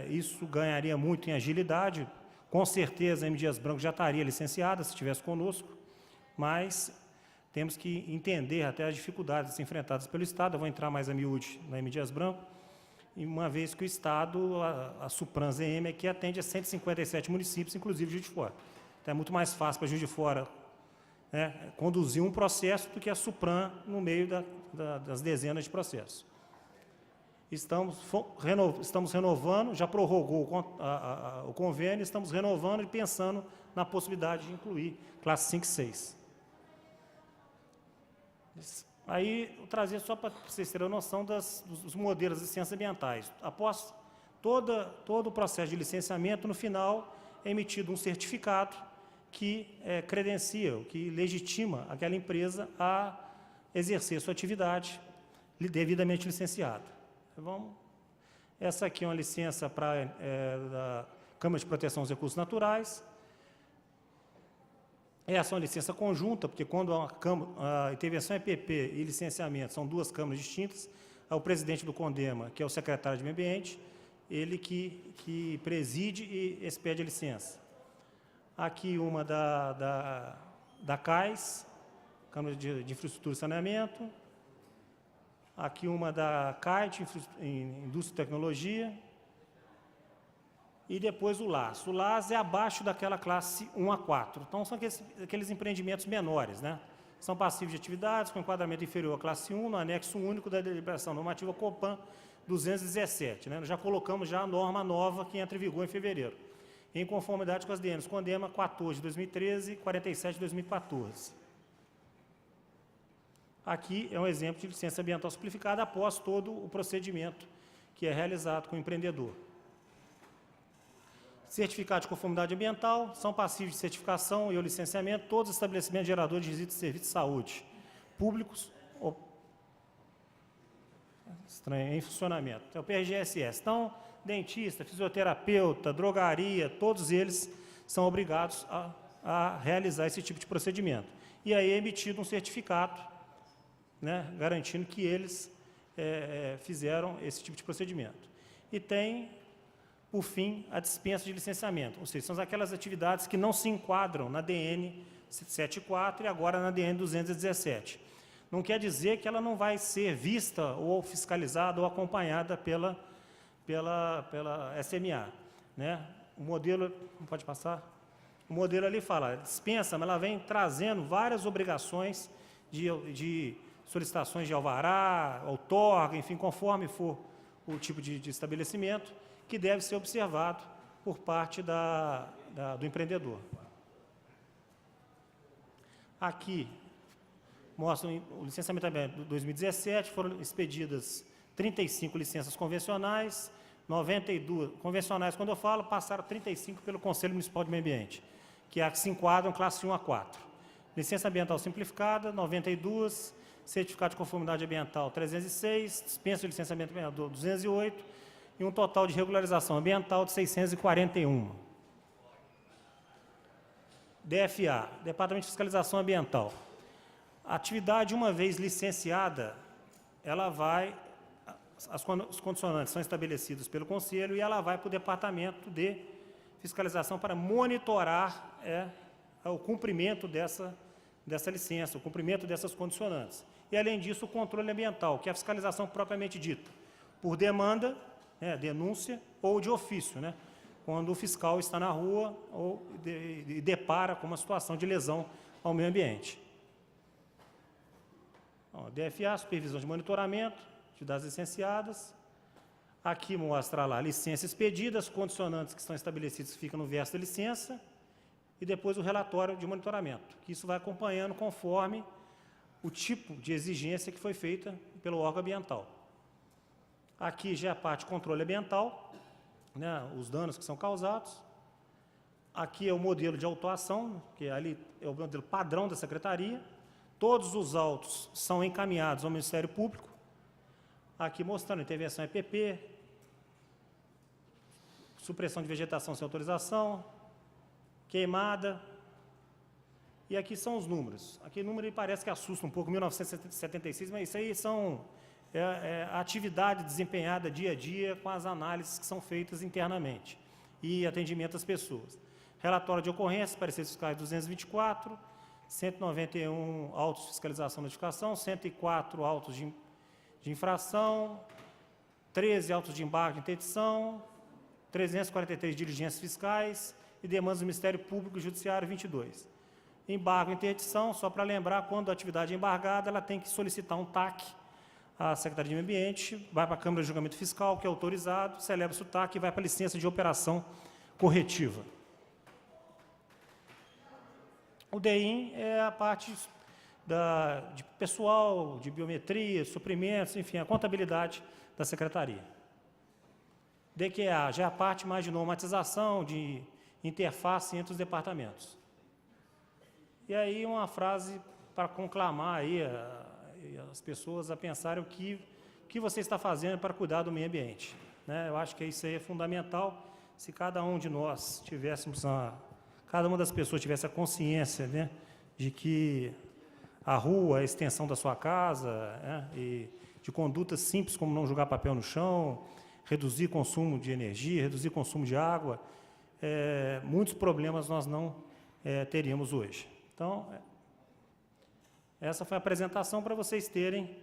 isso ganharia muito em agilidade, com certeza a M. Dias Branco já estaria licenciada se estivesse conosco, mas temos que entender até as dificuldades enfrentadas pelo Estado. Eu vou entrar mais a miúde na M. Dias Branco, e uma vez que o Estado, a Supran-ZM, aqui atende a 157 municípios, inclusive Juiz de Fora. Então, é muito mais fácil para Juiz de Fora, né, conduzir um processo do que a Supran no meio das dezenas de processos. Estamos renovando, já prorrogou o convênio, estamos renovando e pensando na possibilidade de incluir classe 5 e 6. Aí, eu trazia só para vocês terem a noção dos modelos de licenças ambientais. Após todo o processo de licenciamento, no final é emitido um certificado que credencia, que legitima aquela empresa a exercer sua atividade devidamente licenciada. Essa aqui é uma licença da Câmara de Proteção aos Recursos Naturais. Essa é uma licença conjunta, porque quando a intervenção EPP e licenciamento são duas câmaras distintas, o presidente do CONDEMA, que é o secretário de Meio Ambiente, ele que preside e expede a licença. Aqui uma da CAIS, Câmara de Infraestrutura e Saneamento. Aqui uma da CAIT, Indústria e Tecnologia. E depois o LAS. O LAS é abaixo daquela classe 1 a 4. Então, são aqueles empreendimentos menores, né? São passivos de atividades com enquadramento inferior à classe 1, no anexo único da deliberação normativa COPAN 217. Né? Nós já colocamos já a norma nova que entra em vigor em fevereiro, em conformidade com as DNs CONDEMA 14 de 2013 e 47 de 2014. Aqui é um exemplo de licença ambiental simplificada após todo o procedimento que é realizado com o empreendedor. Certificado de conformidade ambiental, são passíveis de certificação e o licenciamento todos os estabelecimentos geradores de resíduos de serviços de saúde, públicos ou em funcionamento. É o PRGSS. Então, dentista, fisioterapeuta, drogaria, todos eles são obrigados a realizar esse tipo de procedimento. E aí é emitido um certificado, né, garantindo que eles fizeram esse tipo de procedimento. E tem, por fim, a dispensa de licenciamento, ou seja, são aquelas atividades que não se enquadram na DN 74 e agora na DN 217. Não quer dizer que ela não vai ser vista ou fiscalizada ou acompanhada pela SMA. Né? O modelo, não pode passar? O modelo ali fala, dispensa, mas ela vem trazendo várias obrigações de solicitações de alvará, outorga, enfim, conforme for o tipo de estabelecimento, que deve ser observado por parte do empreendedor. Aqui mostra o licenciamento ambiental de 2017, foram expedidas 35 licenças convencionais, 92 convencionais, quando eu falo, passaram 35 pelo Conselho Municipal de Meio Ambiente, que é a que se enquadram classe 1 a 4. Licença ambiental simplificada, 92, certificado de conformidade ambiental 306, dispensa de licenciamento ambiental 208 e um total de regularização ambiental de 641. DFA, Departamento de Fiscalização Ambiental. A atividade, uma vez licenciada, ela vai, os condicionantes são estabelecidos pelo Conselho e ela vai para o Departamento de Fiscalização para monitorar o cumprimento dessa licença, o cumprimento dessas condicionantes. E, além disso, o controle ambiental, que é a fiscalização propriamente dita, por demanda, denúncia ou de ofício, né, quando o fiscal está na rua ou depara com uma situação de lesão ao meio ambiente. DFA, supervisão de monitoramento, atividades licenciadas. Aqui mostra lá licenças expedidas, condicionantes que estão estabelecidos que ficam no verso da licença, e depois o relatório de monitoramento, que isso vai acompanhando conforme o tipo de exigência que foi feita pelo órgão ambiental. Aqui já é a parte de controle ambiental, né, os danos que são causados. Aqui é o modelo de autuação, que ali é o modelo padrão da Secretaria. Todos os autos são encaminhados ao Ministério Público. Aqui mostrando intervenção EPP, supressão de vegetação sem autorização, queimada. E aqui são os números. Aqui o número parece que assusta um pouco, 1976, mas isso aí são a atividade desempenhada dia a dia com as análises que são feitas internamente e atendimento às pessoas. Relatório de ocorrências, pareceres fiscais 224, 191 autos de fiscalização e notificação, 104 autos de infração, 13 autos de embargo de interdição, 343 diligências fiscais e demandas do Ministério Público e Judiciário 22. Embargo e interdição, só para lembrar, quando a atividade é embargada, ela tem que solicitar um TAC à Secretaria de Meio Ambiente, vai para a Câmara de Julgamento Fiscal, que é autorizado, celebra-se o TAC e vai para a licença de operação corretiva. O DEIM é a parte de pessoal, de biometria, suprimentos, enfim, a contabilidade da Secretaria. DQA já é a parte mais de normatização, de interface entre os departamentos. E aí uma frase para conclamar aí as pessoas a pensarem o que você está fazendo para cuidar do meio ambiente, né? Eu acho que isso aí é fundamental. Se cada um de nós cada uma das pessoas tivesse a consciência, né, de que a rua é a extensão da sua casa, né, e de condutas simples como não jogar papel no chão, reduzir consumo de energia, reduzir consumo de água, muitos problemas nós não teríamos hoje. Então, essa foi a apresentação para vocês terem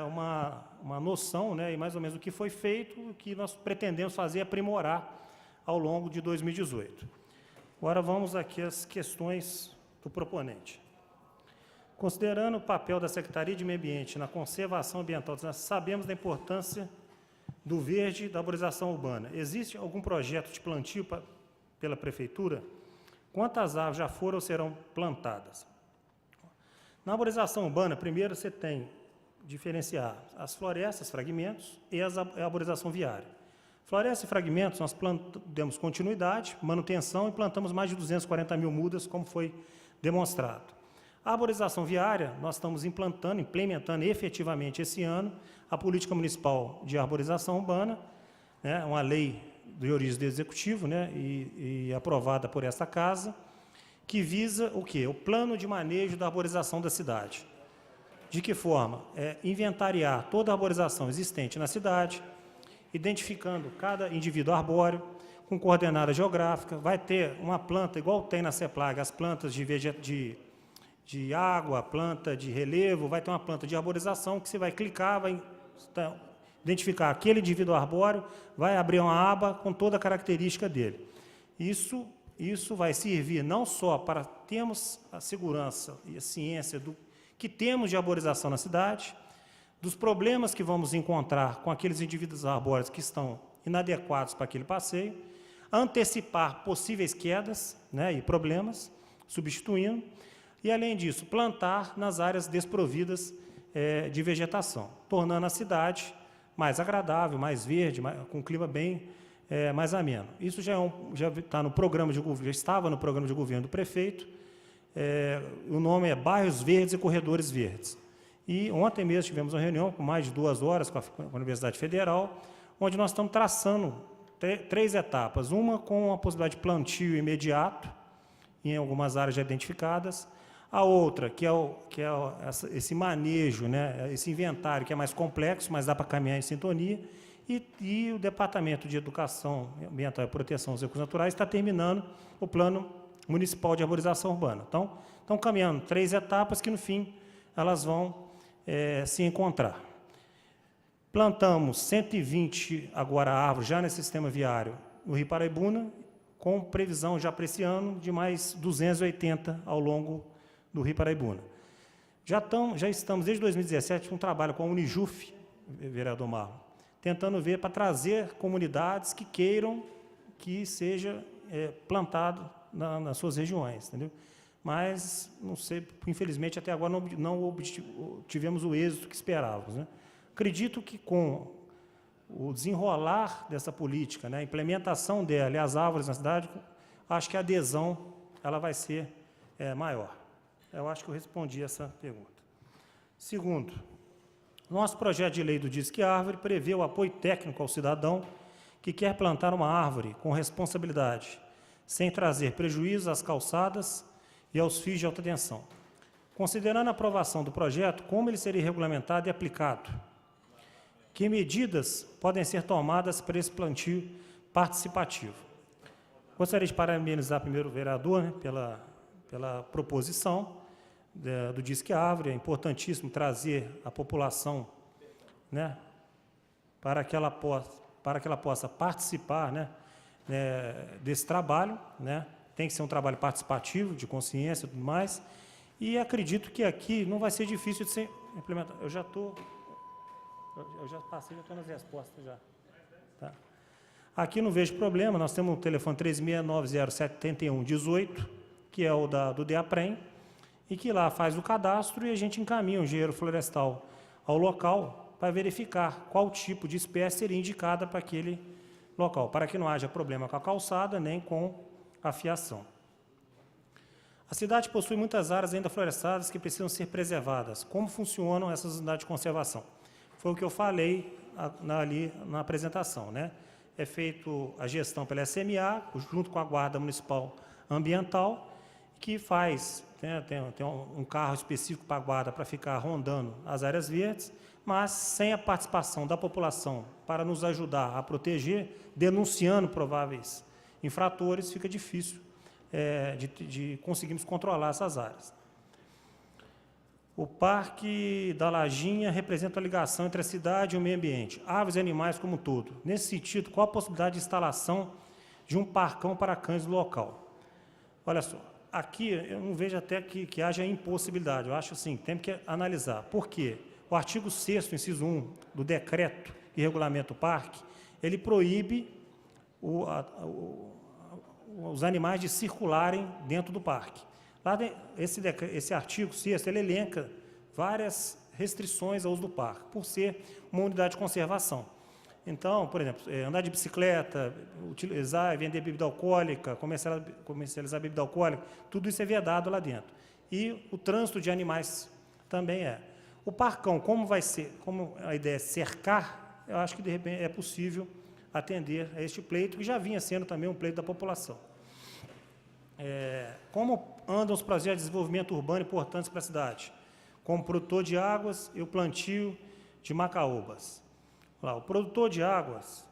uma noção, né, e mais ou menos o que foi feito, o que nós pretendemos fazer, aprimorar ao longo de 2018. Agora vamos aqui às questões do proponente. Considerando o papel da Secretaria de Meio Ambiente na conservação ambiental, nós sabemos da importância do verde e da arborização urbana. Existe algum projeto de plantio pela Prefeitura? Quantas árvores já foram ou serão plantadas? Na arborização urbana, primeiro você tem que diferenciar as florestas, fragmentos, e a arborização viária. Florestas e fragmentos, nós demos continuidade, manutenção e plantamos mais de 240 mil mudas, como foi demonstrado. A arborização viária, nós estamos implementando efetivamente esse ano a Política Municipal de Arborização Urbana, né, uma lei de origem do Executivo, né, e aprovada por esta Casa, que visa o quê? O plano de manejo da arborização da cidade. De que forma? Inventariar toda a arborização existente na cidade, identificando cada indivíduo arbóreo, com coordenada geográfica, vai ter uma planta, igual tem na CEPLAG, as plantas de água, planta de relevo, vai ter uma planta de arborização que você vai clicar, vai identificar aquele indivíduo arbóreo, vai abrir uma aba com toda a característica dele. Isso vai servir não só para termos a segurança e a ciência do que temos de arborização na cidade, dos problemas que vamos encontrar com aqueles indivíduos arbóreos que estão inadequados para aquele passeio, antecipar possíveis quedas, né, e problemas, substituindo, e, além disso, plantar nas áreas desprovidas de vegetação, tornando a cidade mais agradável, mais verde, com um clima bem mais ameno. Isso já está no programa de governo, já estava no programa de governo do prefeito. O nome é Bairros Verdes e Corredores Verdes. E ontem mesmo tivemos uma reunião com mais de 2 horas com a Universidade Federal, onde nós estamos traçando 3 etapas. Uma com a possibilidade de plantio imediato em algumas áreas já identificadas. A outra, que é esse manejo, né, esse inventário que é mais complexo, mas dá para caminhar em sintonia. E o Departamento de Educação Ambiental e Proteção dos Recursos Naturais está terminando o Plano Municipal de Arborização Urbana. Então, estão caminhando 3 etapas que, no fim, elas vão se encontrar. Plantamos 120 agora árvores já nesse sistema viário no Rio Paraibuna, com previsão já para esse ano de mais 280 ao longo do Rio Paraibuna. Já estamos, desde 2017, com um trabalho com a Unijuf, vereador Marlon, tentando ver para trazer comunidades que queiram que seja plantado nas suas regiões, entendeu? Mas, não sei, infelizmente, até agora não tivemos o êxito que esperávamos, né? Acredito que com o desenrolar dessa política, né, a implementação dela e as árvores na cidade, acho que a adesão ela vai ser maior. Eu acho que eu respondi essa pergunta. Segundo, nosso projeto de lei do Disque Árvore prevê o apoio técnico ao cidadão que quer plantar uma árvore com responsabilidade, sem trazer prejuízo às calçadas e aos fios de alta tensão. Considerando a aprovação do projeto, como ele seria regulamentado e aplicado? Que medidas podem ser tomadas para esse plantio participativo? Gostaria de parabenizar primeiro o vereador, né, pela proposição do Disque Árvore. É importantíssimo trazer a população, né, para que ela possa participar, né, desse trabalho, né? Tem que ser um trabalho participativo, de consciência e tudo mais, e acredito que aqui não vai ser difícil de ser implementado. Eu já passei, já estou nas respostas já. Tá. Aqui não vejo problema, nós temos o telefone 36907118, que é o do DEAPREM, e que lá faz o cadastro e a gente encaminha o engenheiro florestal ao local para verificar qual tipo de espécie seria indicada para aquele local, para que não haja problema com a calçada nem com a fiação. A cidade possui muitas áreas ainda florestadas que precisam ser preservadas. Como funcionam essas unidades de conservação? Foi o que eu falei ali na apresentação, né? É feito a gestão pela SMA, junto com a Guarda Municipal Ambiental, que faz, tem um carro específico para a guarda para ficar rondando as áreas verdes, mas sem a participação da população para nos ajudar a proteger, denunciando prováveis infratores, fica difícil de conseguirmos controlar essas áreas. O Parque da Lajinha representa a ligação entre a cidade e o meio ambiente, aves e animais como um todo. Nesse sentido, qual a possibilidade de instalação de um parcão para cães no local? Olha só, aqui eu não vejo até que haja impossibilidade, eu acho assim, temos que analisar. Por quê? O artigo 6º, inciso 1, do decreto que regulamenta o parque, ele proíbe os animais de circularem dentro do parque. Lá, esse artigo 6º, ele elenca várias restrições ao uso do parque, por ser uma unidade de conservação. Então, por exemplo, andar de bicicleta, utilizar e vender bebida alcoólica, comercializar bebida alcoólica, tudo isso é vedado lá dentro. E o trânsito de animais também é. O parcão, como a ideia é cercar, eu acho que de repente é possível atender a este pleito, que já vinha sendo também um pleito da população. Como andam os projetos de desenvolvimento urbano importantes para a cidade? Como produtor de águas e o plantio de macaúbas. O produtor de águas,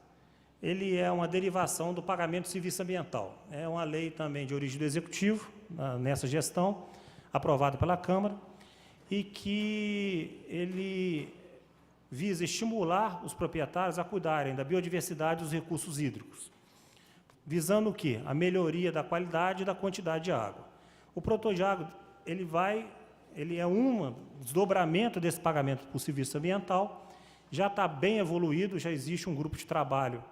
ele é uma derivação do pagamento de serviço ambiental. É uma lei também de origem do Executivo, nessa gestão, aprovada pela Câmara, e que ele visa estimular os proprietários a cuidarem da biodiversidade e dos recursos hídricos, visando o quê? A melhoria da qualidade e da quantidade de água. O produtor de água, ele é um desdobramento desse pagamento por serviço ambiental, já está bem evoluído, já existe um grupo de trabalho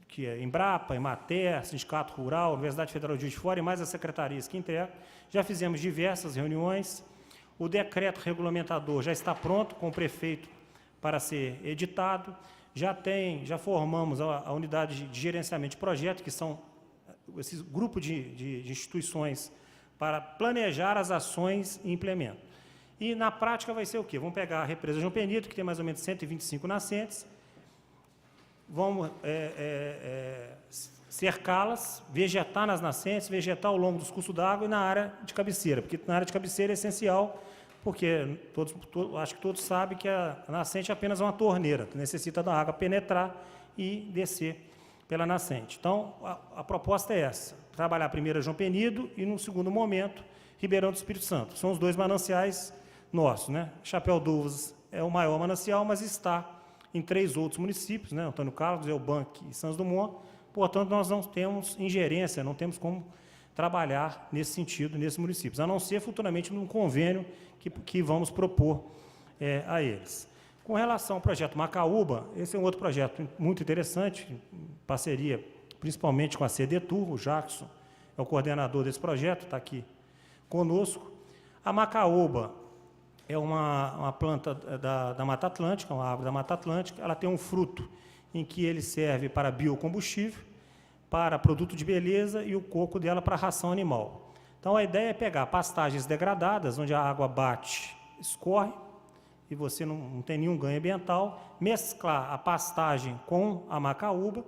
que é Embrapa, Emater, Sindicato Rural, Universidade Federal de Juiz de Fora e mais as secretarias que entregam. Já fizemos diversas reuniões. O decreto regulamentador já está pronto com o prefeito para ser editado. Já formamos a unidade de gerenciamento de projeto, que são esse grupo de instituições para planejar as ações e implementar. E, na prática, vai ser o quê? Vamos pegar a represa João Penito, que tem mais ou menos 125 nascentes, vamos cercá-las, vegetar nas nascentes, vegetar ao longo dos cursos d'água e na área de cabeceira, porque na área de cabeceira é essencial, porque acho que todos sabem que a nascente é apenas uma torneira, que necessita da água penetrar e descer pela nascente. Então, a proposta é essa, trabalhar primeiro a João Penido e, num segundo momento, Ribeirão do Espírito Santo. São os dois mananciais nossos, né? Chapéu d'Uvas é o maior manancial, mas está em 3 outros municípios, né? Antônio Carlos, Eubank e Santos Dumont. Portanto, nós não temos ingerência, não temos como trabalhar nesse sentido, nesses municípios, a não ser futuramente num convênio que vamos propor a eles. Com relação ao projeto Macaúba, esse é um outro projeto muito interessante, em parceria principalmente com a CDTUR, o Jackson é o coordenador desse projeto, está aqui conosco. A macaúba é uma planta da Mata Atlântica, uma árvore da Mata Atlântica, ela tem um fruto em que ele serve para biocombustível, para produto de beleza e o coco dela para ração animal. Então, a ideia é pegar pastagens degradadas, onde a água bate, escorre, e você não tem nenhum ganho ambiental, mesclar a pastagem com a macaúba.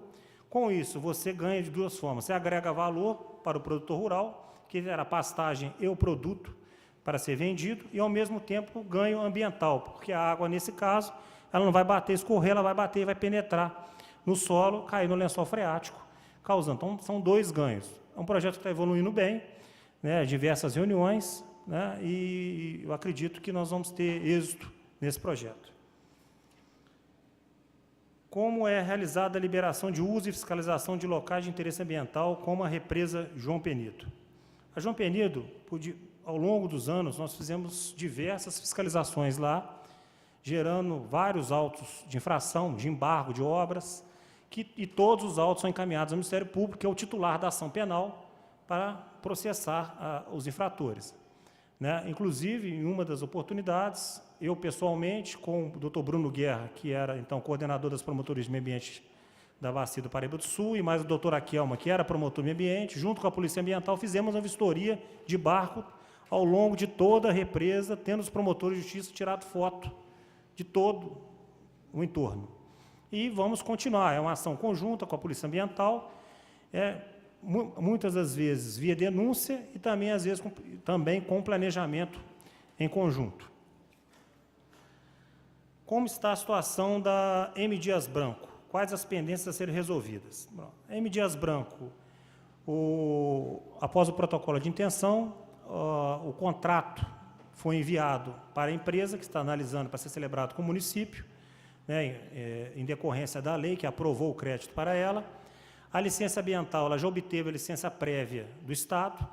Com isso, você ganha de 2 formas. Você agrega valor para o produtor rural, que era a pastagem e o produto para ser vendido, e, ao mesmo tempo, ganho ambiental, porque a água, nesse caso, ela não vai bater, escorrer, ela vai bater e vai penetrar no solo, cair no lençol freático, causando. Então, são 2 ganhos. É um projeto que está evoluindo bem, né, diversas reuniões, né, e eu acredito que nós vamos ter êxito nesse projeto. como é realizada a liberação de uso e fiscalização de locais de interesse ambiental, como a represa João Penido. A João Penido, ao longo dos anos, nós fizemos diversas fiscalizações lá, gerando vários autos de infração, de embargo de obras, e todos os autos são encaminhados ao Ministério Público, que é o titular da ação penal, para processar os infratores. Né? Inclusive, em uma das oportunidades, eu pessoalmente, com o Dr. Bruno Guerra, que era então coordenador das promotorias de meio ambiente da Bacia do Paraíba do Sul, e mais o Dr. Aquelma, que era promotor de meio ambiente, junto com a Polícia Ambiental, fizemos uma vistoria de barco ao longo de toda a represa, tendo os promotores de justiça tirado foto de todo o entorno. E vamos continuar, é uma ação conjunta com a Polícia Ambiental, muitas das vezes via denúncia e também, às vezes, também com planejamento em conjunto. Como está a situação da M. Dias Branco? Quais as pendências a serem resolvidas? Bom, a M. Dias Branco, após o protocolo de intenção, o contrato foi enviado para a empresa, que está analisando para ser celebrado com o município, né, em decorrência da lei que aprovou o crédito para ela. A licença ambiental, ela já obteve a licença prévia do Estado.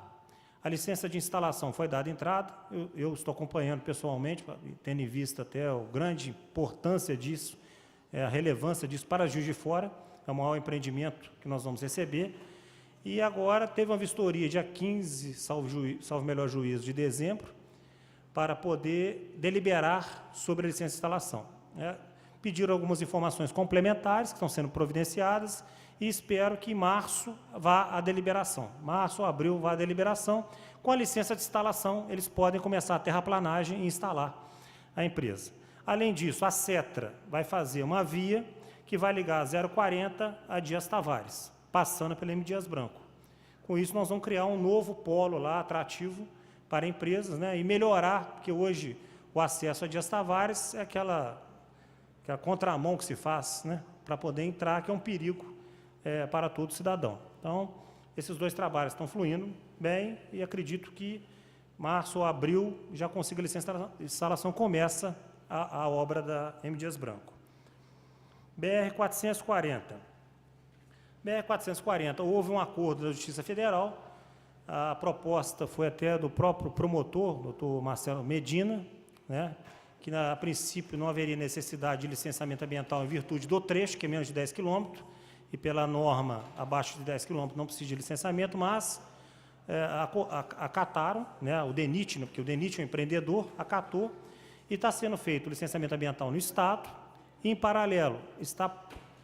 A licença de instalação foi dada entrada. Eu estou acompanhando pessoalmente, tendo em vista até a grande importância disso, a relevância disso para Juiz de Fora. É o maior empreendimento que nós vamos receber. E agora teve uma vistoria dia 15, salvo melhor juízo, de dezembro, para poder deliberar sobre a licença de instalação. Pediram algumas informações complementares que estão sendo providenciadas e espero que em março vá à deliberação. Março ou abril vá à deliberação. Com a licença de instalação, eles podem começar a terraplanagem e instalar a empresa. Além disso, a Cetra vai fazer uma via que vai ligar a 040 a Dias Tavares, passando pela M. Dias Branco. Com isso, nós vamos criar um novo polo lá, atrativo para empresas, né, e melhorar, porque hoje o acesso a Dias Tavares é aquela contramão que se faz, né, para poder entrar, que é um perigo para todo cidadão. Então, esses dois trabalhos estão fluindo bem e acredito que março ou abril já consiga a licença de instalação, começa a obra da M. Dias Branco. BR-440. BR-440, houve um acordo da Justiça Federal, a proposta foi até do próprio promotor, doutor Marcelo Medina, né, que, a princípio, não haveria necessidade de licenciamento ambiental em virtude do trecho, que é menos de 10 quilômetros, e pela norma, abaixo de 10 quilômetros, não precisa de licenciamento, mas acataram, né, o DENIT, porque o DENIT é um empreendedor, acatou, e está sendo feito o licenciamento ambiental no Estado, e, em paralelo, está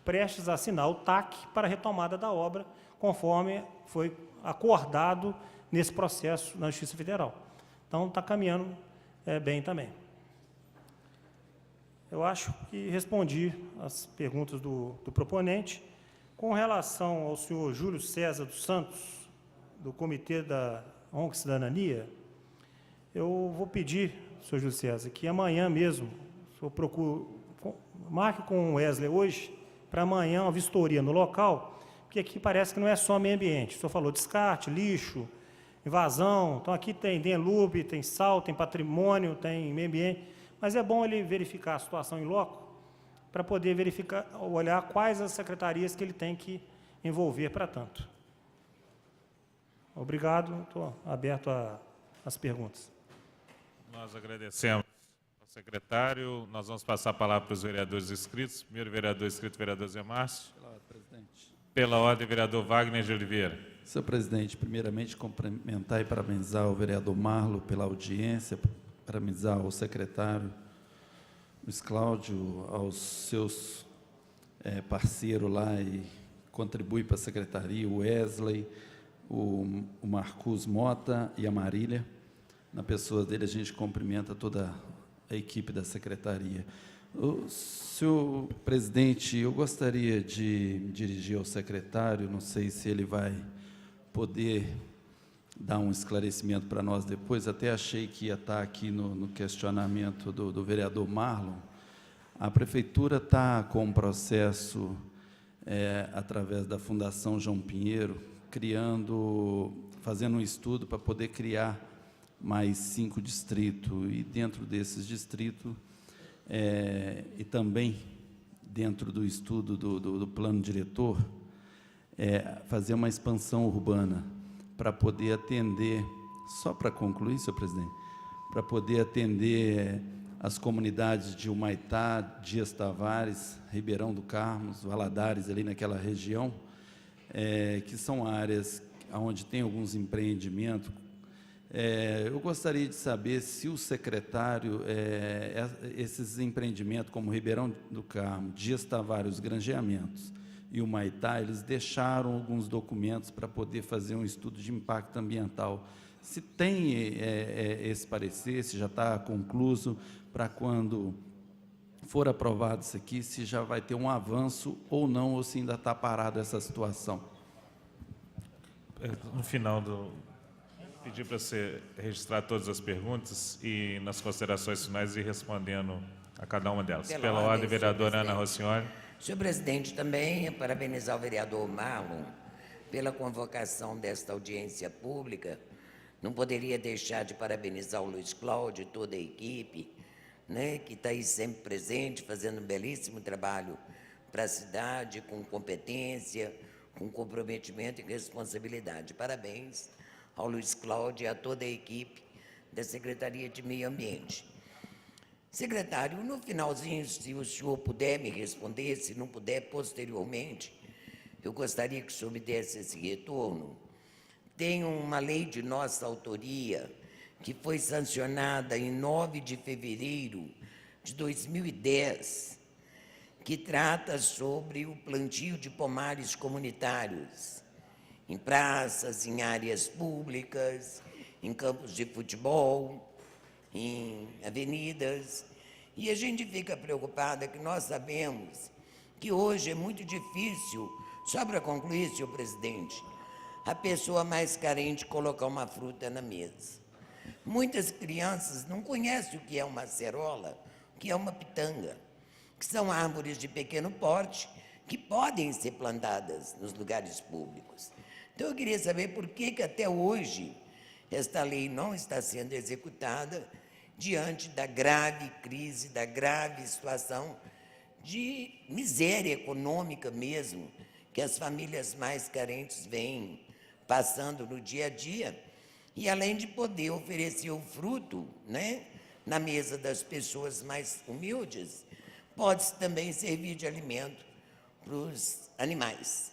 prestes a assinar o TAC para a retomada da obra, conforme foi acordado nesse processo na Justiça Federal. Então, está caminhando bem também. Eu acho que respondi as perguntas do proponente. Com relação ao senhor Júlio César dos Santos, do Comitê da ONG Cidadania, eu vou pedir, senhor Júlio César, que amanhã mesmo, o senhor marque com o Wesley hoje, para amanhã uma vistoria no local, porque aqui parece que não é só meio ambiente. O senhor falou descarte, lixo, invasão, então aqui tem DENLUB, tem sal, tem patrimônio, tem meio ambiente, mas é bom ele verificar a situação em loco, para poder verificar, olhar quais as secretarias que ele tem que envolver para tanto. Obrigado, estou aberto às perguntas. Nós agradecemos ao secretário. Nós vamos passar a palavra para os vereadores inscritos. Primeiro vereador inscrito, vereador Zé Márcio. Pela ordem, presidente. Pela ordem, vereador Wagner de Oliveira. Senhor presidente, primeiramente cumprimentar e parabenizar o vereador Marlo pela audiência, parabenizar o secretário Luiz Cláudio, aos seus parceiros lá e contribui para a secretaria, o Wesley, o Marcos Mota e a Marília. Na pessoa dele, a gente cumprimenta toda a equipe da secretaria. Senhor presidente, eu gostaria de dirigir ao secretário, não sei se ele vai poder dar um esclarecimento para nós depois, até achei que ia estar aqui no questionamento do vereador Marlon. A Prefeitura está com um processo, através da Fundação João Pinheiro, fazendo um estudo para poder criar mais 5 distritos, e dentro desses distritos, e também dentro do estudo do plano diretor, fazer uma expansão urbana para poder atender, só para concluir, senhor presidente, para poder atender as comunidades de Humaitá, Dias Tavares, Ribeirão do Carmo, Valadares, ali naquela região, que são áreas onde tem alguns empreendimentos. Eu gostaria de saber se o secretário, esses empreendimentos como Ribeirão do Carmo, Dias Tavares, os granjeamentos e o Humaitá, eles deixaram alguns documentos para poder fazer um estudo de impacto ambiental. Se tem esse parecer, se já está concluído, para quando for aprovado isso aqui, se já vai ter um avanço ou não, ou se ainda está parado essa situação. No final pedir para você registrar todas as perguntas e, nas considerações finais, ir respondendo a cada uma delas. Pela ordem, vereadora Ana Rossignoli. Senhor presidente, também parabenizar o vereador Marlon pela convocação desta audiência pública. Não poderia deixar de parabenizar o Luiz Cláudio e toda a equipe, né, que está aí sempre presente, fazendo um belíssimo trabalho para a cidade, com competência, com comprometimento e responsabilidade. Parabéns ao Luiz Cláudio e a toda a equipe da Secretaria de Meio Ambiente. Secretário, no finalzinho, se o senhor puder me responder, se não puder, posteriormente, eu gostaria que o senhor me desse esse retorno. Tem uma lei de nossa autoria que foi sancionada em 9 de fevereiro de 2010, que trata sobre o plantio de pomares comunitários em praças, em áreas públicas, em campos de futebol, em avenidas. E a gente fica preocupada que nós sabemos que hoje é muito difícil, só para concluir, senhor presidente, a pessoa mais carente colocar uma fruta na mesa. Muitas crianças não conhecem o que é uma acerola, o que é uma pitanga, que são árvores de pequeno porte que podem ser plantadas nos lugares públicos. Então, eu queria saber por que até hoje esta lei não está sendo executada diante da grave crise, da grave situação de miséria econômica mesmo, que as famílias mais carentes vêm passando no dia a dia, e além de poder oferecer o fruto, né, na mesa das pessoas mais humildes, pode também servir de alimento para os animais.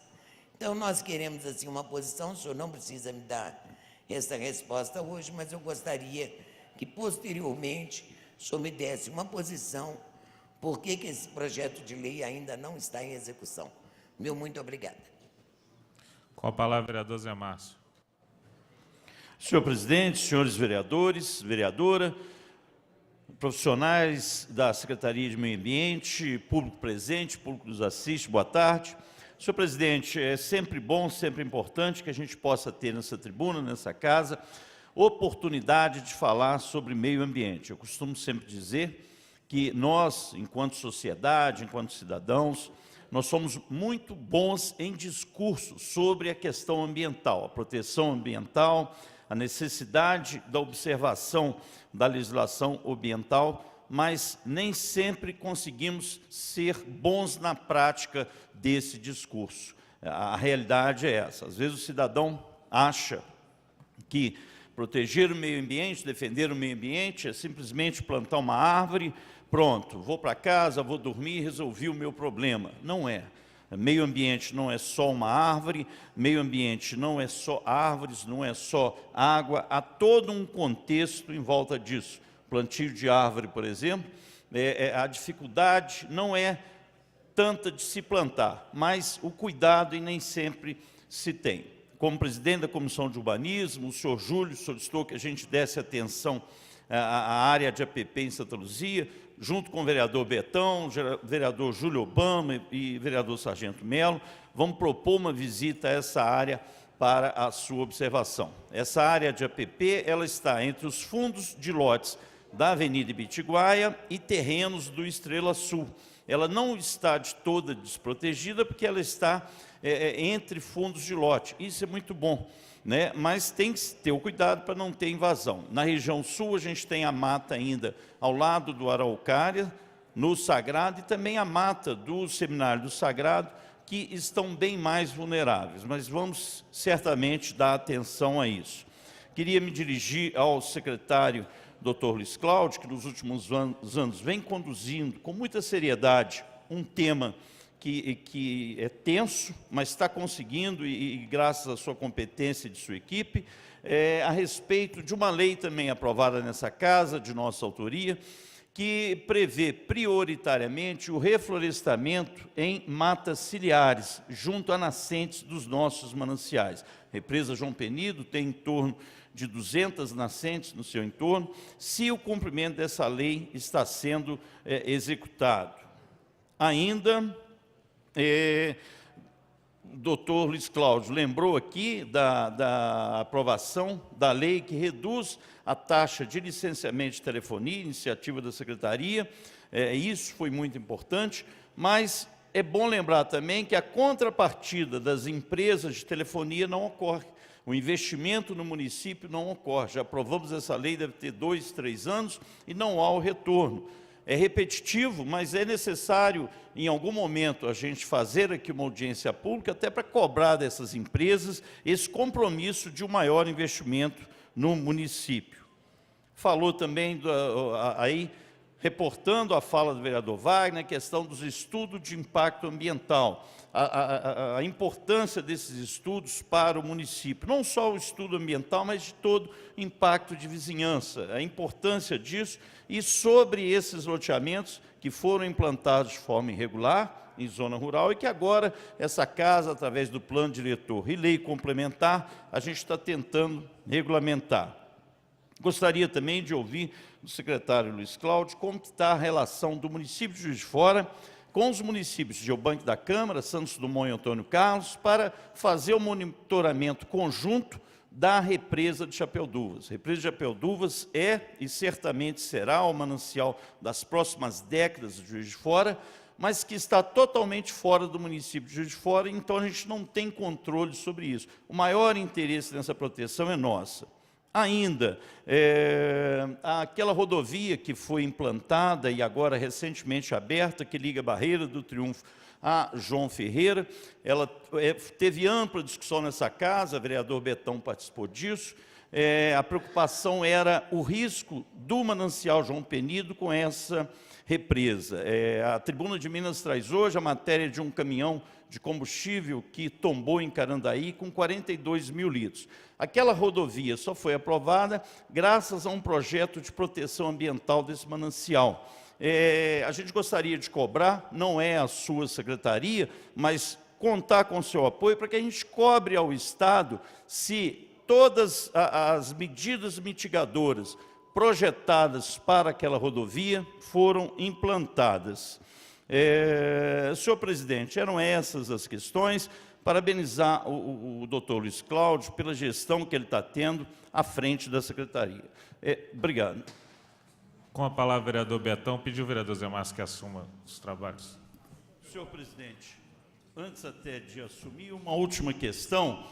Então, nós queremos assim uma posição, o senhor não precisa me dar essa resposta hoje, mas eu gostaria que, posteriormente, o senhor me desse uma posição, por que esse projeto de lei ainda não está em execução. Meu muito obrigada. Com a palavra, vereador Zé Márcio. Senhor presidente, senhores vereadores, vereadora, profissionais da Secretaria de Meio Ambiente, público presente, público que nos assiste, boa tarde. Senhor presidente, é sempre bom, sempre importante que a gente possa ter nessa tribuna, nessa casa, oportunidade de falar sobre meio ambiente. Eu costumo sempre dizer que nós, enquanto sociedade, enquanto cidadãos, nós somos muito bons em discurso sobre a questão ambiental, a proteção ambiental, a necessidade da observação da legislação ambiental, mas nem sempre conseguimos ser bons na prática desse discurso. A realidade é essa. Às vezes o cidadão acha que proteger o meio ambiente, defender o meio ambiente é simplesmente plantar uma árvore, pronto, vou para casa, vou dormir, resolvi o meu problema. Não é. Meio ambiente não é só uma árvore, meio ambiente não é só árvores, não é só água, há todo um contexto em volta disso. Plantio de árvore, por exemplo, a dificuldade não é tanta de se plantar, mas o cuidado e nem sempre se tem. Como presidente da Comissão de Urbanismo, o senhor Júlio solicitou que a gente desse atenção à área de APP em Santa Luzia, junto com o vereador Betão, vereador Júlio Obama e vereador Sargento Melo, vamos propor uma visita a essa área para a sua observação. Essa área de APP, ela está entre os fundos de lotes da Avenida Ibitiguaia e terrenos do Estrela Sul. Ela não está de toda desprotegida, porque ela está entre fundos de lote. Isso é muito bom, né? Mas tem que ter o cuidado para não ter invasão. Na região sul, a gente tem a mata ainda ao lado do Araucária, no Sagrado e também a mata do Seminário do Sagrado, que estão bem mais vulneráveis, mas vamos certamente dar atenção a isso. Queria me dirigir ao secretário Dr. Luiz Cláudio, que nos últimos anos vem conduzindo com muita seriedade um tema que é tenso, mas está conseguindo, e graças à sua competência e de sua equipe, a respeito de uma lei também aprovada nessa casa, de nossa autoria, que prevê prioritariamente o reflorestamento em matas ciliares, junto a nascentes dos nossos mananciais. A represa João Penido tem em torno de 200 nascentes no seu entorno, se o cumprimento dessa lei está sendo executado. Ainda, o doutor Luiz Cláudio lembrou aqui da aprovação da lei que reduz a taxa de licenciamento de telefonia, iniciativa da Secretaria. Isso foi muito importante, mas é bom lembrar também que a contrapartida das empresas de telefonia não ocorre. O investimento no município não ocorre. Já aprovamos essa lei, deve ter 2, 3 anos, e não há o retorno. É repetitivo, mas é necessário, em algum momento, a gente fazer aqui uma audiência pública, até para cobrar dessas empresas esse compromisso de um maior investimento no município. Falou também, aí, reportando a fala do vereador Wagner, a questão dos estudos de impacto ambiental, a importância desses estudos para o município, não só o estudo ambiental, mas de todo impacto de vizinhança, a importância disso, e sobre esses loteamentos que foram implantados de forma irregular, em zona rural, e que agora essa casa, através do plano diretor e lei complementar, a gente está tentando regulamentar. Gostaria também de ouvir do secretário Luiz Cláudio como está a relação do município de Juiz de Fora com os municípios de Eubank da Câmara, Santos Dumont e Antônio Carlos, para fazer o monitoramento conjunto da represa de Chapéu d'Uvas. A represa de Chapéu d'Uvas é e certamente será o manancial das próximas décadas de Juiz de Fora, mas que está totalmente fora do município de Juiz de Fora, então a gente não tem controle sobre isso. O maior interesse nessa proteção é nossa. Ainda, aquela rodovia que foi implantada e agora recentemente aberta, que liga Barreira do Triunfo a João Ferreira, ela teve ampla discussão nessa casa, o vereador Betão participou disso. A preocupação era o risco do manancial João Penido com essa represa. A Tribuna de Minas traz hoje a matéria de um caminhão de combustível que tombou em Carandaí com 42 mil litros. Aquela rodovia só foi aprovada graças a um projeto de proteção ambiental desse manancial. A gente gostaria de cobrar, não é a sua secretaria, mas contar com o seu apoio para que a gente cobre ao Estado se todas as medidas mitigadoras projetadas para aquela rodovia foram implantadas. Senhor presidente, eram essas as questões. Parabenizar o doutor Luiz Cláudio pela gestão que ele está tendo à frente da secretaria. Obrigado. Com a palavra, o vereador Betão. Pediu o vereador Zé Márcio que assuma os trabalhos. Senhor presidente, antes até de assumir, uma última questão,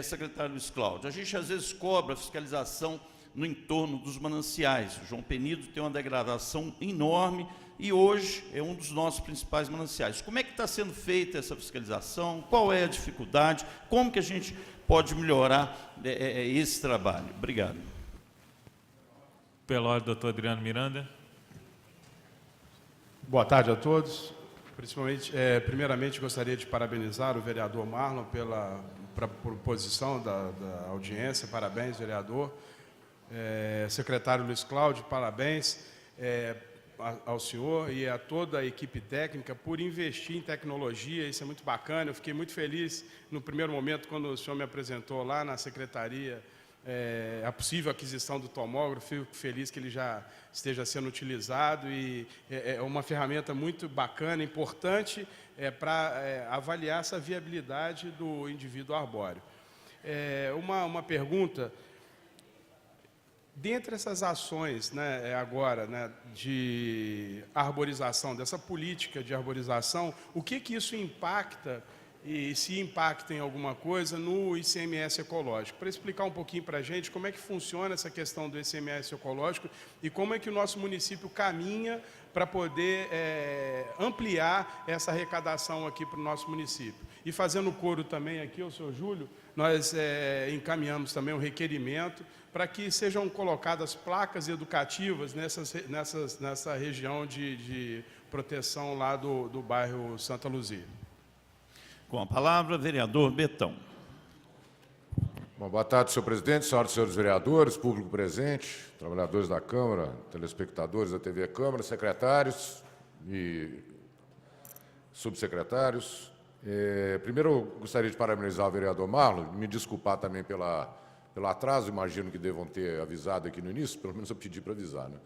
secretário Luiz Cláudio. A gente, às vezes, cobra fiscalização no entorno dos mananciais. O João Penido tem uma degradação enorme e hoje é um dos nossos principais mananciais. Como é que está sendo feita essa fiscalização? Qual é a dificuldade? Como que a gente pode melhorar esse trabalho? Obrigado. Pela ordem, doutor Adriano Miranda. Boa tarde a todos. Primeiramente, gostaria de parabenizar o vereador Marlon pela proposição da audiência. Parabéns, vereador. Secretário Luiz Cláudio, parabéns ao senhor e a toda a equipe técnica por investir em tecnologia. Isso é muito bacana. Eu fiquei muito feliz no primeiro momento, quando o senhor me apresentou lá na secretaria a possível aquisição do tomógrafo. Fico feliz que ele já esteja sendo utilizado e é uma ferramenta muito bacana, importante para avaliar essa viabilidade do indivíduo arbóreo. Uma pergunta: dentre essas ações, agora, de arborização, dessa política de arborização, o que isso impacta e se impactem alguma coisa no ICMS ecológico. Para explicar um pouquinho para a gente como é que funciona essa questão do ICMS ecológico e como é que o nosso município caminha para poder ampliar essa arrecadação aqui para o nosso município. E fazendo coro também aqui ao senhor Júlio, nós encaminhamos também um requerimento para que sejam colocadas placas educativas nessa região de proteção lá do bairro Santa Luzia. Com a palavra, vereador Betão. Bom, boa tarde, senhor presidente, senhoras e senhores vereadores, público presente, trabalhadores da Câmara, telespectadores da TV Câmara, secretários e subsecretários. Primeiro, eu gostaria de parabenizar o vereador Marlon, me desculpar também pelo atraso, imagino que devam ter avisado aqui no início, pelo menos eu pedi para avisar, né?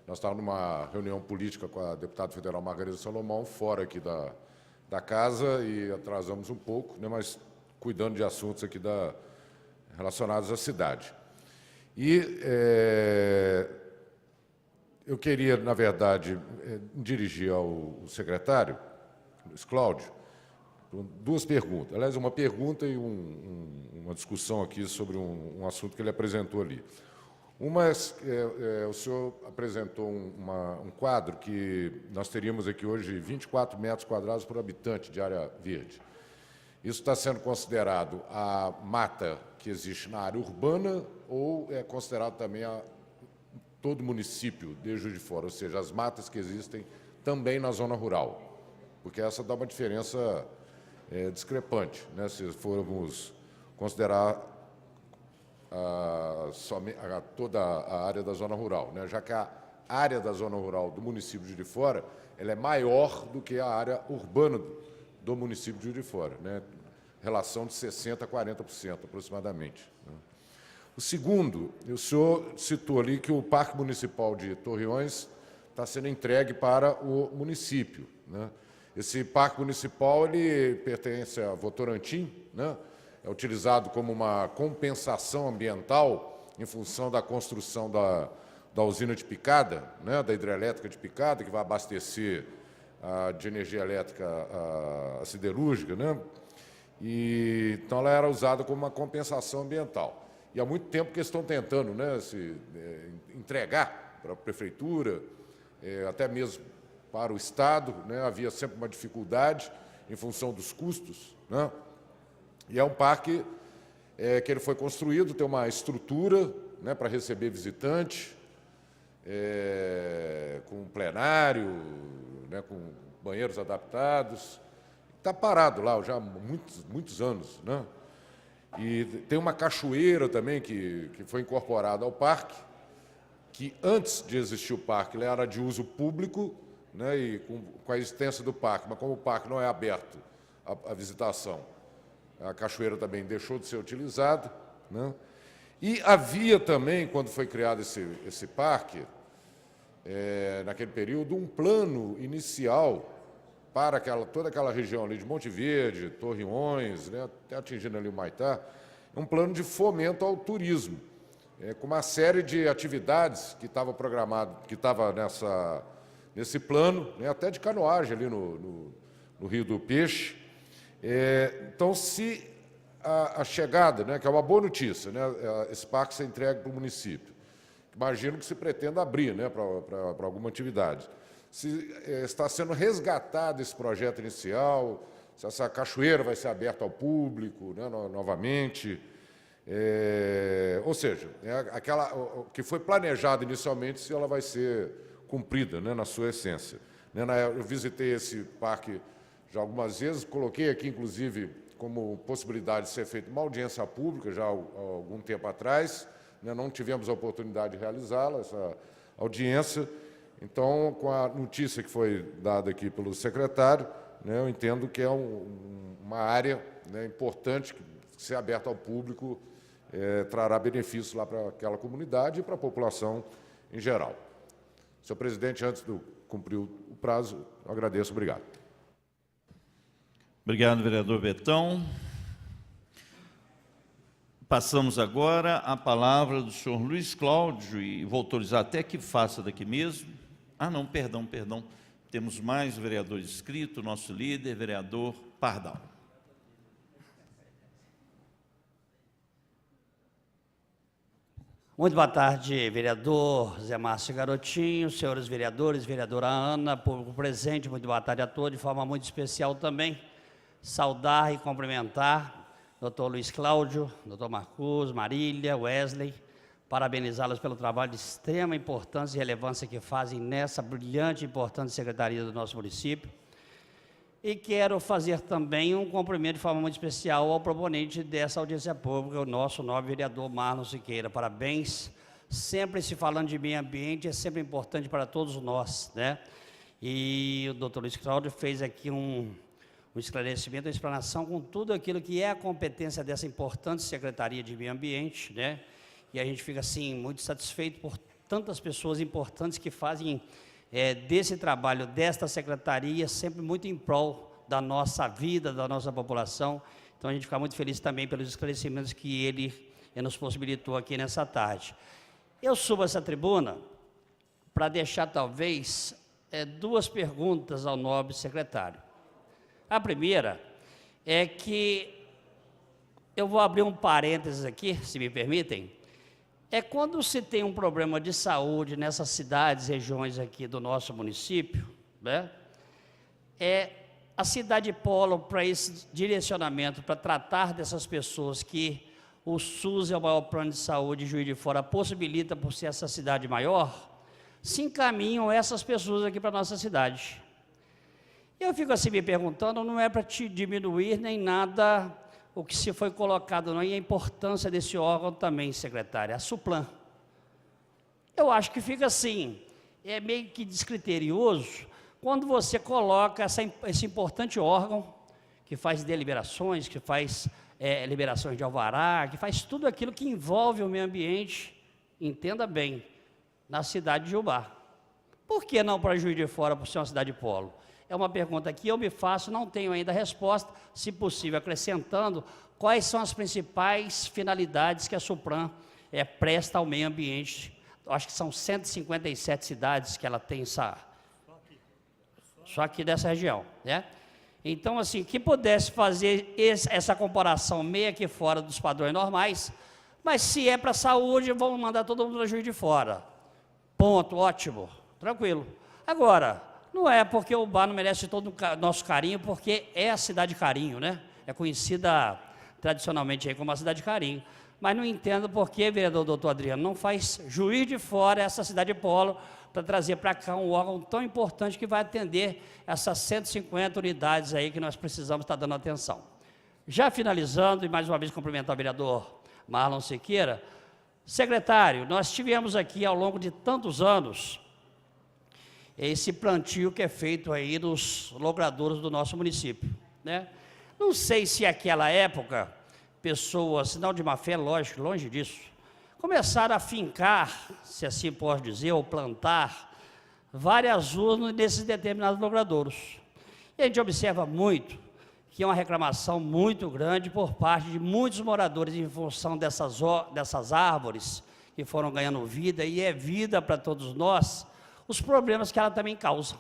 Nós estávamos numa reunião política com a deputada federal Margarida Salomão, fora aqui da casa, e atrasamos um pouco, né, mas cuidando de assuntos aqui relacionados à cidade. E eu queria, na verdade, dirigir ao secretário, Luiz Cláudio, duas perguntas. Aliás, uma pergunta e uma discussão aqui sobre um assunto que ele apresentou ali. Uma, o senhor apresentou um quadro que nós teríamos aqui hoje 24 metros quadrados por habitante de área verde. Isso está sendo considerado a mata que existe na área urbana ou é considerado também todo o município de Juiz de Fora, ou seja, as matas que existem também na zona rural? Porque essa dá uma diferença discrepante, né, se formos considerar toda a área da zona rural, né? Já que a área da zona rural do município de Juiz de Fora ela é maior do que a área urbana do município de Juiz de Fora, né? Relação de 60% a 40% aproximadamente, né? O segundo, o senhor citou ali que o Parque Municipal de Torreões está sendo entregue para o município, né? Esse Parque Municipal ele pertence a Votorantim, né? É utilizado como uma compensação ambiental em função da construção da usina de Picada, né, da hidrelétrica de Picada, que vai abastecer de energia elétrica a siderúrgica, né? Então, ela era usada como uma compensação ambiental. E há muito tempo que eles estão tentando, né, entregar para a prefeitura, até mesmo para o Estado, né? Havia sempre uma dificuldade em função dos custos, né? E é um parque que ele foi construído, tem uma estrutura, né, para receber visitante, com plenário, né, com banheiros adaptados. Está parado lá já há muitos anos, né? E tem uma cachoeira também que foi incorporada ao parque, que antes de existir o parque ele era de uso público, né, e com a existência do parque, mas como o parque não é aberto à visitação, a cachoeira também deixou de ser utilizada, né? E havia também, quando foi criado esse parque, naquele período, um plano inicial para toda aquela região ali de Monte Verde, Torreões, né, até atingindo ali o Maitá, um plano de fomento ao turismo, com uma série de atividades que estava programado, que estava nesse plano, né, até de canoagem ali no Rio do Peixe. Então, se a chegada, né, que é uma boa notícia, né, esse parque ser entregue para o município, imagino que se pretenda abrir, né, para alguma atividade. Se está sendo resgatado esse projeto inicial, se essa cachoeira vai ser aberta ao público, né, novamente, ou seja, aquela que foi planejada inicialmente, se ela vai ser cumprida, né, na sua essência. Eu visitei esse parque já algumas vezes, coloquei aqui, inclusive, como possibilidade de ser feita uma audiência pública já há algum tempo atrás, né? Não tivemos a oportunidade de realizá-la, essa audiência. Então, com a notícia que foi dada aqui pelo secretário, né, eu entendo que é uma área, né, importante, que, se aberta ao público, trará benefícios lá para aquela comunidade e para a população em geral. Senhor presidente, antes de cumprir o prazo, eu agradeço. Obrigado. Obrigado, vereador Betão. Passamos agora a palavra do senhor Luiz Cláudio, e vou autorizar até que faça daqui mesmo. Não, perdão. Temos mais vereadores inscritos, nosso líder, vereador Pardal. Muito boa tarde, vereador Zé Márcio Garotinho, senhores vereadores, vereadora Ana, público presente, muito boa tarde a todos, de forma muito especial também, saudar e cumprimentar doutor Luiz Cláudio, doutor Marcos, Marília, Wesley, parabenizá-los pelo trabalho de extrema importância e relevância que fazem nessa brilhante e importante secretaria do nosso município. E quero fazer também um cumprimento de forma muito especial ao proponente dessa audiência pública, o nosso nobre vereador Marlon Siqueira. Parabéns, sempre se falando de meio ambiente, é sempre importante para todos nós, né? E o doutor Luiz Cláudio fez aqui um esclarecimento, uma explanação com tudo aquilo que é a competência dessa importante Secretaria de Meio Ambiente, né? E a gente fica, assim, muito satisfeito por tantas pessoas importantes que fazem desse trabalho, desta secretaria, sempre muito em prol da nossa vida, da nossa população. Então, a gente fica muito feliz também pelos esclarecimentos que ele nos possibilitou aqui nessa tarde. Eu subo essa tribuna para deixar, talvez, duas perguntas ao nobre secretário. A primeira é que, eu vou abrir um parênteses aqui, se me permitem, quando se tem um problema de saúde nessas cidades, regiões aqui do nosso município, né, a cidade polo para esse direcionamento, para tratar dessas pessoas que o SUS é o maior plano de saúde, Juiz de Fora possibilita, por ser essa cidade maior, se encaminham essas pessoas aqui para a nossa cidade. Eu fico assim me perguntando, não é para te diminuir nem nada o que se foi colocado, não, e a importância desse órgão também, secretária, a Suplan. Eu acho que fica assim, meio que descriterioso, quando você coloca esse importante órgão, que faz deliberações, que faz liberações de alvará, que faz tudo aquilo que envolve o meio ambiente, entenda bem, na cidade de Jubá. Por que não para Juiz de Fora, por ser uma cidade polo? É uma pergunta que eu me faço, não tenho ainda a resposta, se possível, acrescentando quais são as principais finalidades que a Suplan presta ao meio ambiente. Eu acho que são 157 cidades que ela tem só aqui dessa região, né? Então, assim, que pudesse fazer essa comparação meio aqui fora dos padrões normais, mas se é para a saúde, vamos mandar todo mundo para Juiz de Fora. Ponto, ótimo, tranquilo. Agora, não é porque o Bar não merece todo o nosso carinho, porque é a cidade carinho, né? É conhecida tradicionalmente aí como a cidade carinho. Mas não entendo por que, vereador doutor Adriano, não faz Juiz de Fora essa cidade polo para trazer para cá um órgão tão importante que vai atender essas 150 unidades aí que nós precisamos estar dando atenção. Já finalizando, e mais uma vez cumprimentar o vereador Marlon Siqueira, secretário, nós tivemos aqui ao longo de tantos anos esse plantio que é feito aí dos logradouros do nosso município, né? Não sei se naquela época, pessoas, não de má fé, lógico, longe disso, começaram a fincar, se assim posso dizer, ou plantar várias urnas nesses determinados logradouros. E a gente observa muito que é uma reclamação muito grande por parte de muitos moradores em função dessas árvores que foram ganhando vida, e é vida para todos nós, os problemas que ela também causa,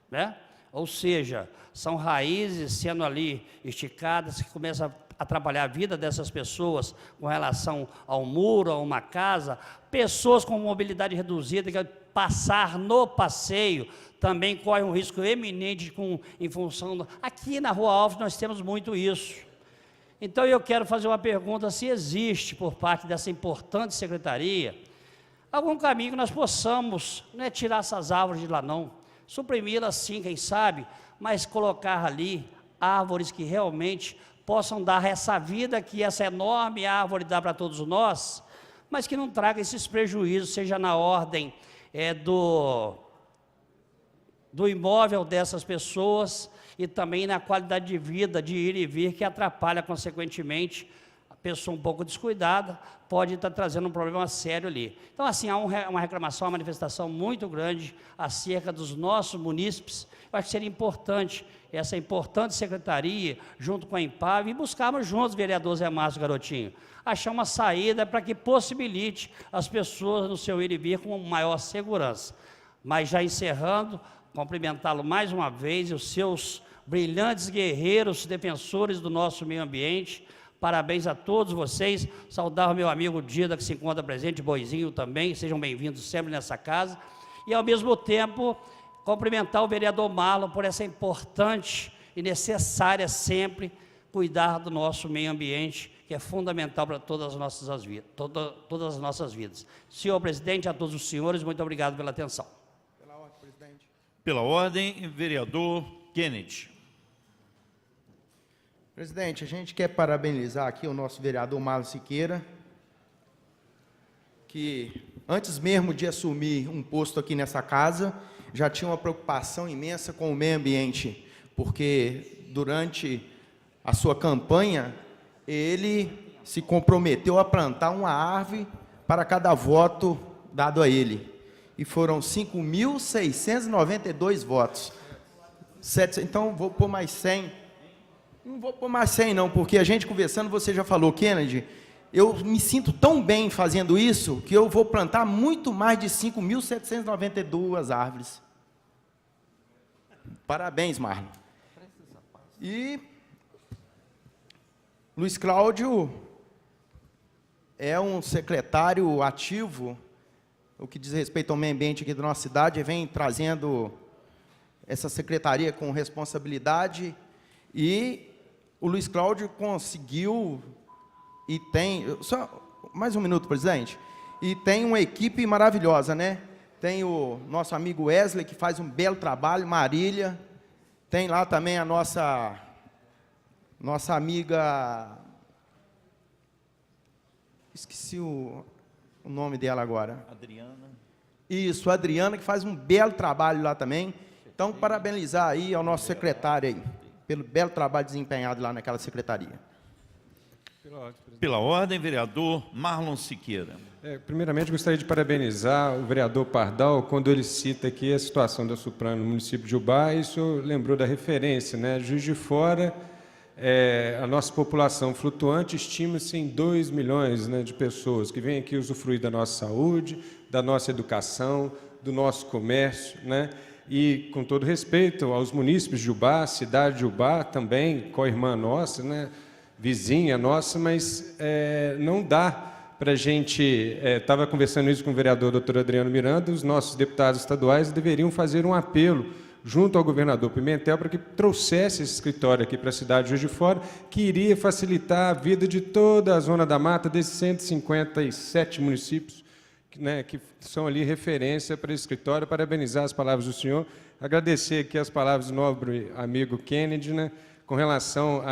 né? Ou seja, são raízes sendo ali esticadas que começam a atrapalhar a vida dessas pessoas com relação ao muro, a uma casa, pessoas com mobilidade reduzida que passar no passeio também corre um risco eminente em função... Aqui na Rua Alves nós temos muito isso. Então eu quero fazer uma pergunta, se existe por parte dessa importante secretaria algum caminho que nós possamos, não é tirar essas árvores de lá não, suprimi-las sim, quem sabe, mas colocar ali árvores que realmente possam dar essa vida que essa enorme árvore dá para todos nós, mas que não traga esses prejuízos, seja na ordem do imóvel dessas pessoas e também na qualidade de vida, de ir e vir, que atrapalha consequentemente a pessoa um pouco descuidada, pode estar trazendo um problema sério ali. Então, assim, há uma reclamação, uma manifestação muito grande acerca dos nossos munícipes. Eu acho que seria importante essa importante secretaria, junto com a Empav, e buscarmos juntos, vereador Zé Márcio Garotinho, achar uma saída para que possibilite as pessoas no seu ir e vir com maior segurança. Mas já encerrando, cumprimentá-lo mais uma vez, e os seus brilhantes guerreiros, defensores do nosso meio ambiente, Parabéns a todos vocês. Saudar o meu amigo Dida, que se encontra presente, Boizinho também. Sejam bem-vindos sempre nessa casa. E, ao mesmo tempo, cumprimentar o vereador Marlon por essa importante e necessária sempre cuidar do nosso meio ambiente, que é fundamental para todas as nossas vidas. Senhor presidente, a todos os senhores, muito obrigado pela atenção. Pela ordem, presidente. Pela ordem, vereador Kennedy. Presidente, a gente quer parabenizar aqui o nosso vereador Marlon Siqueira, que antes mesmo de assumir um posto aqui nessa casa, já tinha uma preocupação imensa com o meio ambiente, porque durante a sua campanha, ele se comprometeu a plantar uma árvore para cada voto dado a ele. E foram 5.692 votos. Então, vou pôr mais 100. Não vou pôr mais 100, não, porque a gente conversando, você já falou, Kennedy, eu me sinto tão bem fazendo isso, que eu vou plantar muito mais de 5.792 árvores. Parabéns, Marlon. E Luiz Cláudio é um secretário ativo, o que diz respeito ao meio ambiente aqui da nossa cidade, vem trazendo essa secretaria com responsabilidade, e o Luiz Cláudio conseguiu, e tem, só mais um minuto, presidente, e tem uma equipe maravilhosa, né? Tem o nosso amigo Wesley, que faz um belo trabalho, Marília, tem lá também a nossa amiga, esqueci o nome dela agora. Adriana. Isso, a Adriana, que faz um belo trabalho lá também. Então, parabenizar aí ao nosso secretário aí, pelo belo trabalho desempenhado lá naquela secretaria. Pela ordem, vereador Marlon Siqueira. Primeiramente, gostaria de parabenizar o vereador Pardal, quando ele cita aqui a situação da Suprana no município de Ubá, isso lembrou da referência, né? Juiz de Fora, a nossa população flutuante estima-se em 2 milhões, né, de pessoas que vêm aqui usufruir da nossa saúde, da nossa educação, do nosso comércio, né? E, com todo respeito aos munícipes de Ubá, cidade de Ubá, também co-irmã nossa, né, vizinha nossa, mas não dá para a gente... Estava conversando isso com o vereador doutor Adriano Miranda, os nossos deputados estaduais deveriam fazer um apelo junto ao governador Pimentel para que trouxesse esse escritório aqui para a cidade de Juiz de Fora, que iria facilitar a vida de toda a Zona da Mata, desses 157 municípios, né, que são ali referência para esse escritório. Parabenizar as palavras do senhor, agradecer aqui as palavras do nobre amigo Kennedy, né, com relação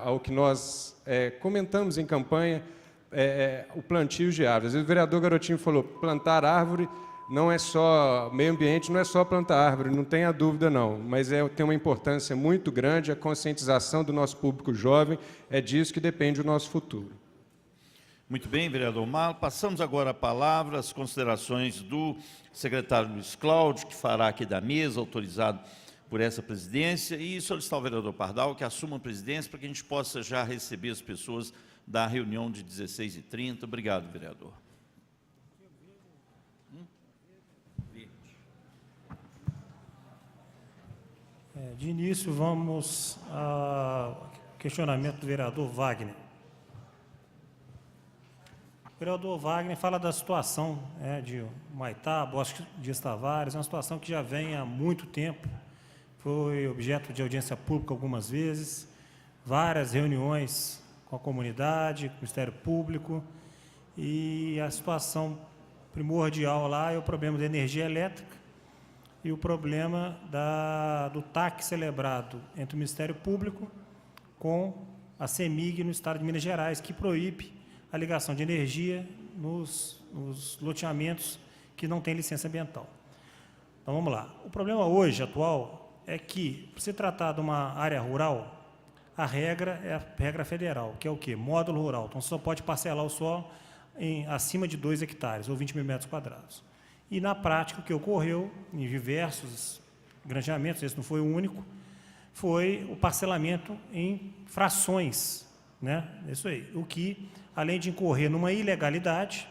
ao que nós comentamos em campanha, o plantio de árvores. O vereador Garotinho falou, plantar árvore não é só, meio ambiente não é só plantar árvore, não tenha dúvida não, mas tem uma importância muito grande, a conscientização do nosso público jovem, é disso que depende o nosso futuro. Muito bem, vereador Marlon. Passamos agora a palavra, as considerações do secretário Luiz Cláudio, que fará aqui da mesa, autorizado por essa presidência, e solicitar ao vereador Pardal que assuma a presidência para que a gente possa já receber as pessoas da reunião de 16h30. Obrigado, vereador. De início, vamos ao questionamento do vereador Wagner. O vereador Wagner fala da situação de Humaitá, Bosque Dias Tavares, uma situação que já vem há muito tempo, foi objeto de audiência pública algumas vezes, várias reuniões com a comunidade, com o Ministério Público, e a situação primordial lá é o problema da energia elétrica e o problema do TAC celebrado entre o Ministério Público com a CEMIG no estado de Minas Gerais, que proíbe a ligação de energia nos loteamentos que não têm licença ambiental. Então, vamos lá. O problema hoje, atual, é que, para se tratar de uma área rural, a regra é a regra federal, que é o quê? Módulo rural. Então, você só pode parcelar o solo acima de 2 hectares, ou 20 mil metros quadrados. E, na prática, o que ocorreu em diversos granjeamentos, esse não foi o único, foi o parcelamento em frações, né? Isso aí. O que, além de incorrer numa ilegalidade,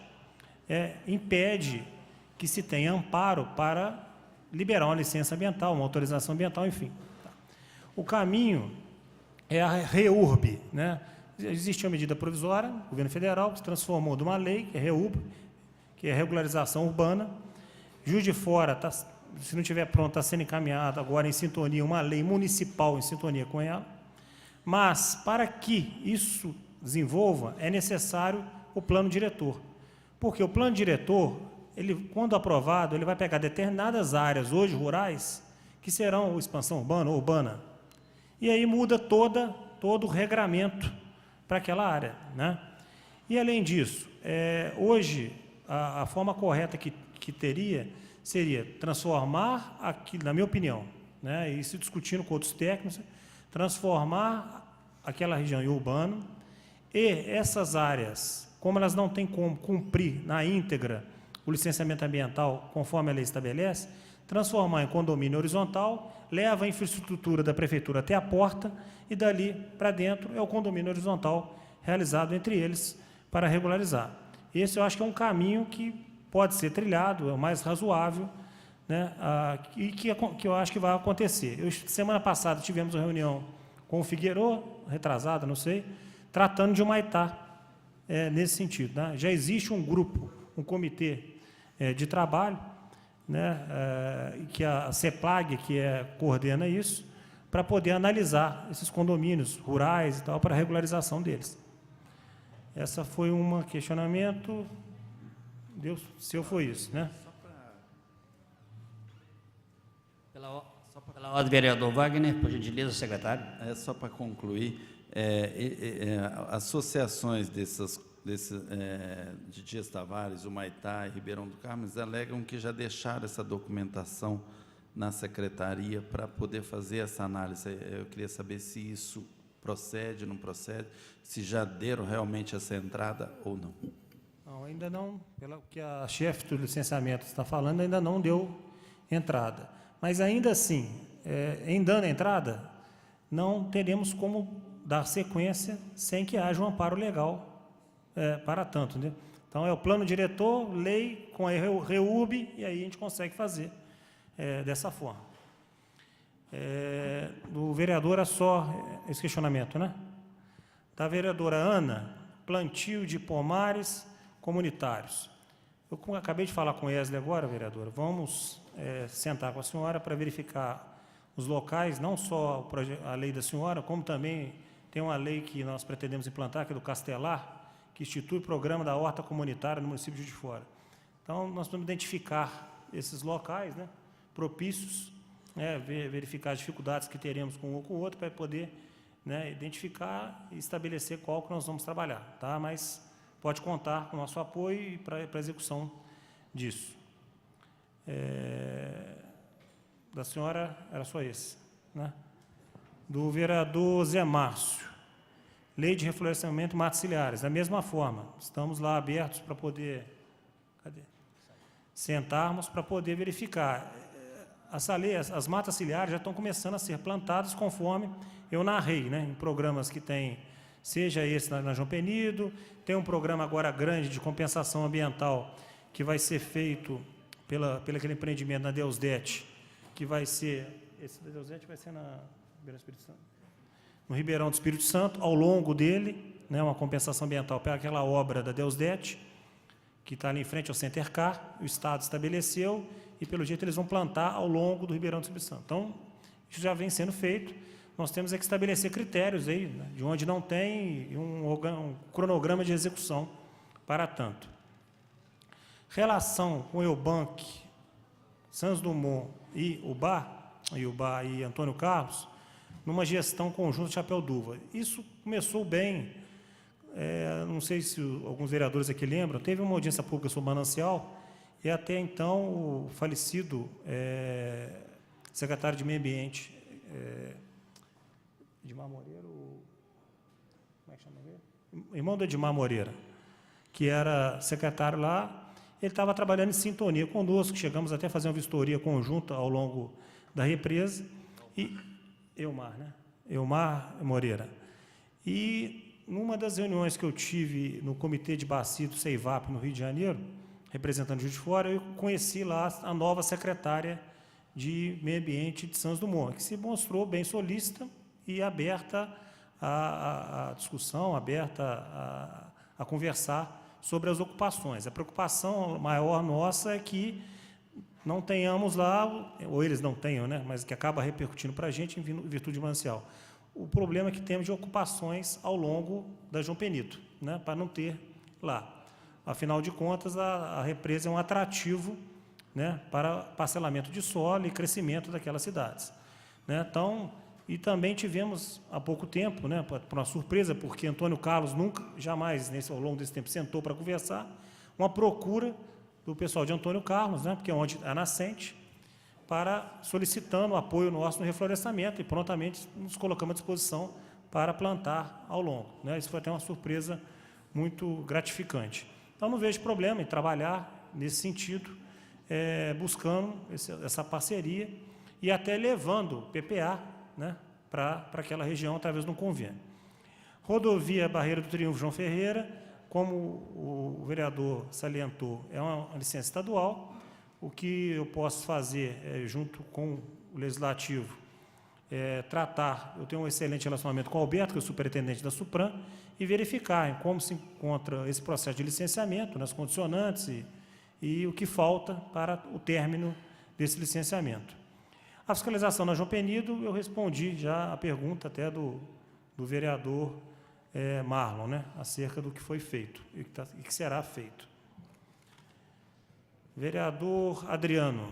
impede que se tenha amparo para liberar uma licença ambiental, uma autorização ambiental, enfim. O caminho é a REURB, né? Existe uma medida provisória, o governo federal, que se transformou de uma lei, que é REUB, que é regularização urbana. Juiz de Fora, se não estiver pronto, está sendo encaminhado agora em sintonia, uma lei municipal em sintonia com ela. Mas, para que isso desenvolva, é necessário o plano diretor. Porque o plano diretor, ele, quando aprovado, ele vai pegar determinadas áreas hoje rurais, que serão expansão urbana ou urbana, e aí muda todo o regramento para aquela área, né? E, além disso, hoje, a forma correta que teria seria transformar, aqui, na minha opinião, né, e se discutindo com outros técnicos, transformar aquela região em urbano, e essas áreas, como elas não têm como cumprir na íntegra o licenciamento ambiental, conforme a lei estabelece, transformar em condomínio horizontal, leva a infraestrutura da prefeitura até a porta, e dali para dentro é o condomínio horizontal realizado entre eles para regularizar. Esse eu acho que é um caminho que pode ser trilhado, é o mais razoável, né, e que eu acho que vai acontecer. Semana passada tivemos uma reunião com o Figueiredo, retrasada, não sei, tratando de Humaitá, nesse sentido, né? Já existe um grupo, um comitê de trabalho, né, que a CEPLAG, que coordena isso, para poder analisar esses condomínios rurais e tal, para a regularização deles. Essa foi um questionamento. Deus, se eu foi isso, né? Pela ordem, vereador Wagner, por gentileza, secretário. Só para concluir, associações de Dias Tavares, Humaitá e Ribeirão do Carmo, eles alegam que já deixaram essa documentação na secretaria para poder fazer essa análise. Eu queria saber se isso procede, não procede, se já deram realmente essa entrada ou não. Não, ainda não, pelo que a chefe do licenciamento está falando, ainda não deu entrada. Mas, ainda assim, em dando entrada, não teremos como dar sequência sem que haja um amparo legal para tanto, né? Então, é o plano diretor, lei com a REUB, e aí a gente consegue fazer dessa forma. Do vereador era só esse questionamento, né? Da vereadora Ana, plantio de pomares comunitários. Eu acabei de falar com o Wesley agora, vereadora, vamos sentar com a senhora para verificar os locais, não só a lei da senhora, como também tem uma lei que nós pretendemos implantar, que é do Castelar, que institui o programa da horta comunitária no município de Juiz de Fora. Então, nós vamos identificar esses locais, né, propícios, verificar as dificuldades que teremos com um ou com o outro, para poder, né, identificar e estabelecer qual que nós vamos trabalhar, tá? Mas pode contar com o nosso apoio para a execução disso. Da senhora, era só esse, né? Do vereador Zé Márcio, lei de reflorestamento e matas ciliares, da mesma forma, estamos lá abertos para poder sentarmos para poder verificar. Essa lei, as matas ciliares já estão começando a ser plantadas conforme eu narrei, né, em programas que tem, seja esse na João Penido, tem um programa agora grande de compensação ambiental que vai ser feito pelo aquele empreendimento na Deusdete, que vai ser, esse da Deusdete vai ser no Ribeirão do Espírito Santo, ao longo dele, né, uma compensação ambiental para aquela obra da Deusdete, que está ali em frente ao Centercar, o Estado estabeleceu, e pelo jeito eles vão plantar ao longo do Ribeirão do Espírito Santo. Então, isso já vem sendo feito, nós temos que estabelecer critérios aí, né, de onde não tem um cronograma de execução para tanto. Relação com o Eubank, Santos Dumont e UBA e Antônio Carlos, numa gestão conjunta de Chapéu d'Uva. Isso começou bem, não sei se alguns vereadores aqui lembram, teve uma audiência pública sobre o manancial, e até então o falecido secretário de Meio Ambiente, Edmar Moreira, como é que chama ele? Irmão do Edmar Moreira, que era secretário lá, ele estava trabalhando em sintonia conosco, chegamos até a fazer uma vistoria conjunta ao longo da represa, e Elmar Moreira. E numa das reuniões que eu tive no Comitê de Bacia do CEIVAP, no Rio de Janeiro, representando Juiz de Fora, eu conheci lá a nova secretária de Meio Ambiente de Santos Dumont, que se mostrou bem solícita e aberta a discussão, aberta a conversar sobre as ocupações. A preocupação maior nossa é que não tenhamos lá, ou eles não tenham, né, mas que acaba repercutindo para a gente em virtude do manancial. O problema é que temos de ocupações ao longo da João Penito, né, para não ter lá. Afinal de contas, a represa é um atrativo, né, para parcelamento de solo e crescimento daquelas cidades, né? Então, e também tivemos há pouco tempo, né, por uma surpresa, porque Antônio Carlos nunca, jamais, ao longo desse tempo, sentou para conversar, uma procura do pessoal de Antônio Carlos, né, porque é onde é a nascente, para solicitando o apoio nosso no reflorestamento, e prontamente nos colocamos à disposição para plantar ao longo, né? Isso foi até uma surpresa muito gratificante. Então, não vejo problema em trabalhar nesse sentido, buscando essa parceria e até levando PPA, né, para aquela região através de um convênio. Rodovia Barreira do Triunfo João Ferreira, como o vereador salientou, é uma licença estadual. O que eu posso fazer, junto com o Legislativo, tratar, eu tenho um excelente relacionamento com o Alberto, que é o superintendente da Supran, e verificar em como se encontra esse processo de licenciamento, nas condicionantes e o que falta para o término desse licenciamento. A fiscalização na João Penido, eu respondi já a pergunta até do vereador Marlon, né, acerca do que foi feito e que será feito. Vereador Adriano,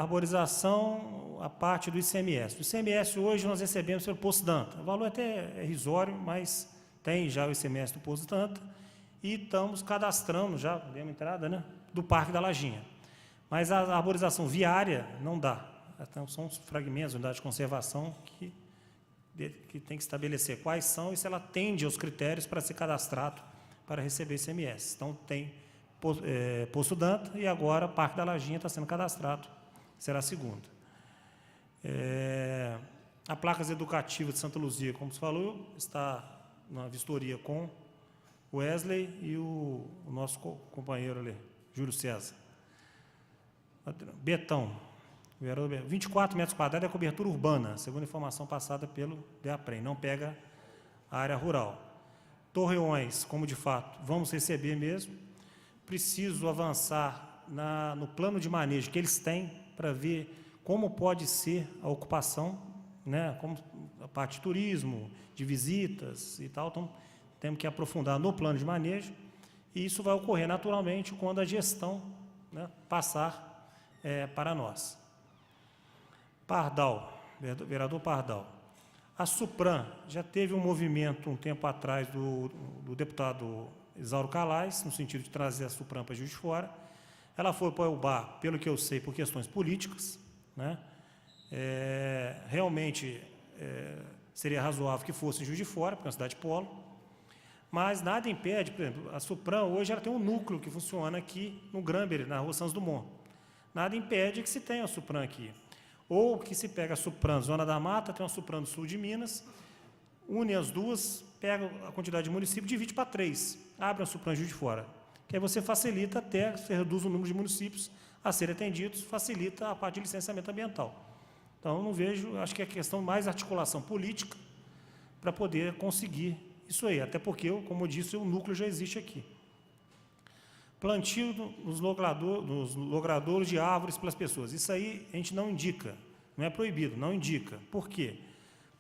arborização, a parte do ICMS. O ICMS hoje nós recebemos pelo Poço Danta. O valor até é irrisório, mas tem já o ICMS do Poço Danta e estamos cadastrando, já demos entrada, né, do Parque da Lajinha. Mas a arborização viária não dá. Então, são os fragmentos, unidade de conservação, que tem que estabelecer quais são e se ela atende aos critérios para ser cadastrado para receber ICMS. Então, tem Poço Danta e agora Parque da Lajinha está sendo cadastrado, será a segunda. A Placas Educativa de Santa Luzia, como se falou, está na vistoria com o Wesley e o nosso companheiro ali, Júlio César. Betão, 24 metros quadrados é cobertura urbana, segundo a informação passada pelo DEAPREM, não pega a área rural. Torreões, como de fato vamos receber mesmo, preciso avançar no plano de manejo que eles têm para ver como pode ser a ocupação, né, como a parte de turismo, de visitas e tal. Então, temos que aprofundar no plano de manejo e isso vai ocorrer naturalmente quando a gestão, né, passar para nós. Pardal, vereador Pardal. A Supran já teve um movimento um tempo atrás do deputado Isauro Calais, no sentido de trazer a Supran para Juiz de Fora. Ela foi para o UBA, pelo que eu sei, por questões políticas, né? Realmente seria razoável que fosse em Juiz de Fora, porque é uma cidade polo, mas nada impede, por exemplo, a Supran hoje ela tem um núcleo que funciona aqui no Gramber, na rua Santos Dumont. Nada impede que se tenha a Supran aqui. Ou que se pega a Supran Zona da Mata, tem uma Supran do sul de Minas, une as duas, pega a quantidade de municípios, divide para 3, abre a Supran Juiz de Fora. Que aí você facilita até, você reduz o número de municípios a serem atendidos, facilita a parte de licenciamento ambiental. Então, eu não vejo, acho que é questão mais articulação política para poder conseguir isso aí, até porque, como eu disse, o núcleo já existe aqui. Plantio nos logradouros de árvores pelas pessoas. Isso aí a gente não indica, não é proibido, não indica. Por quê?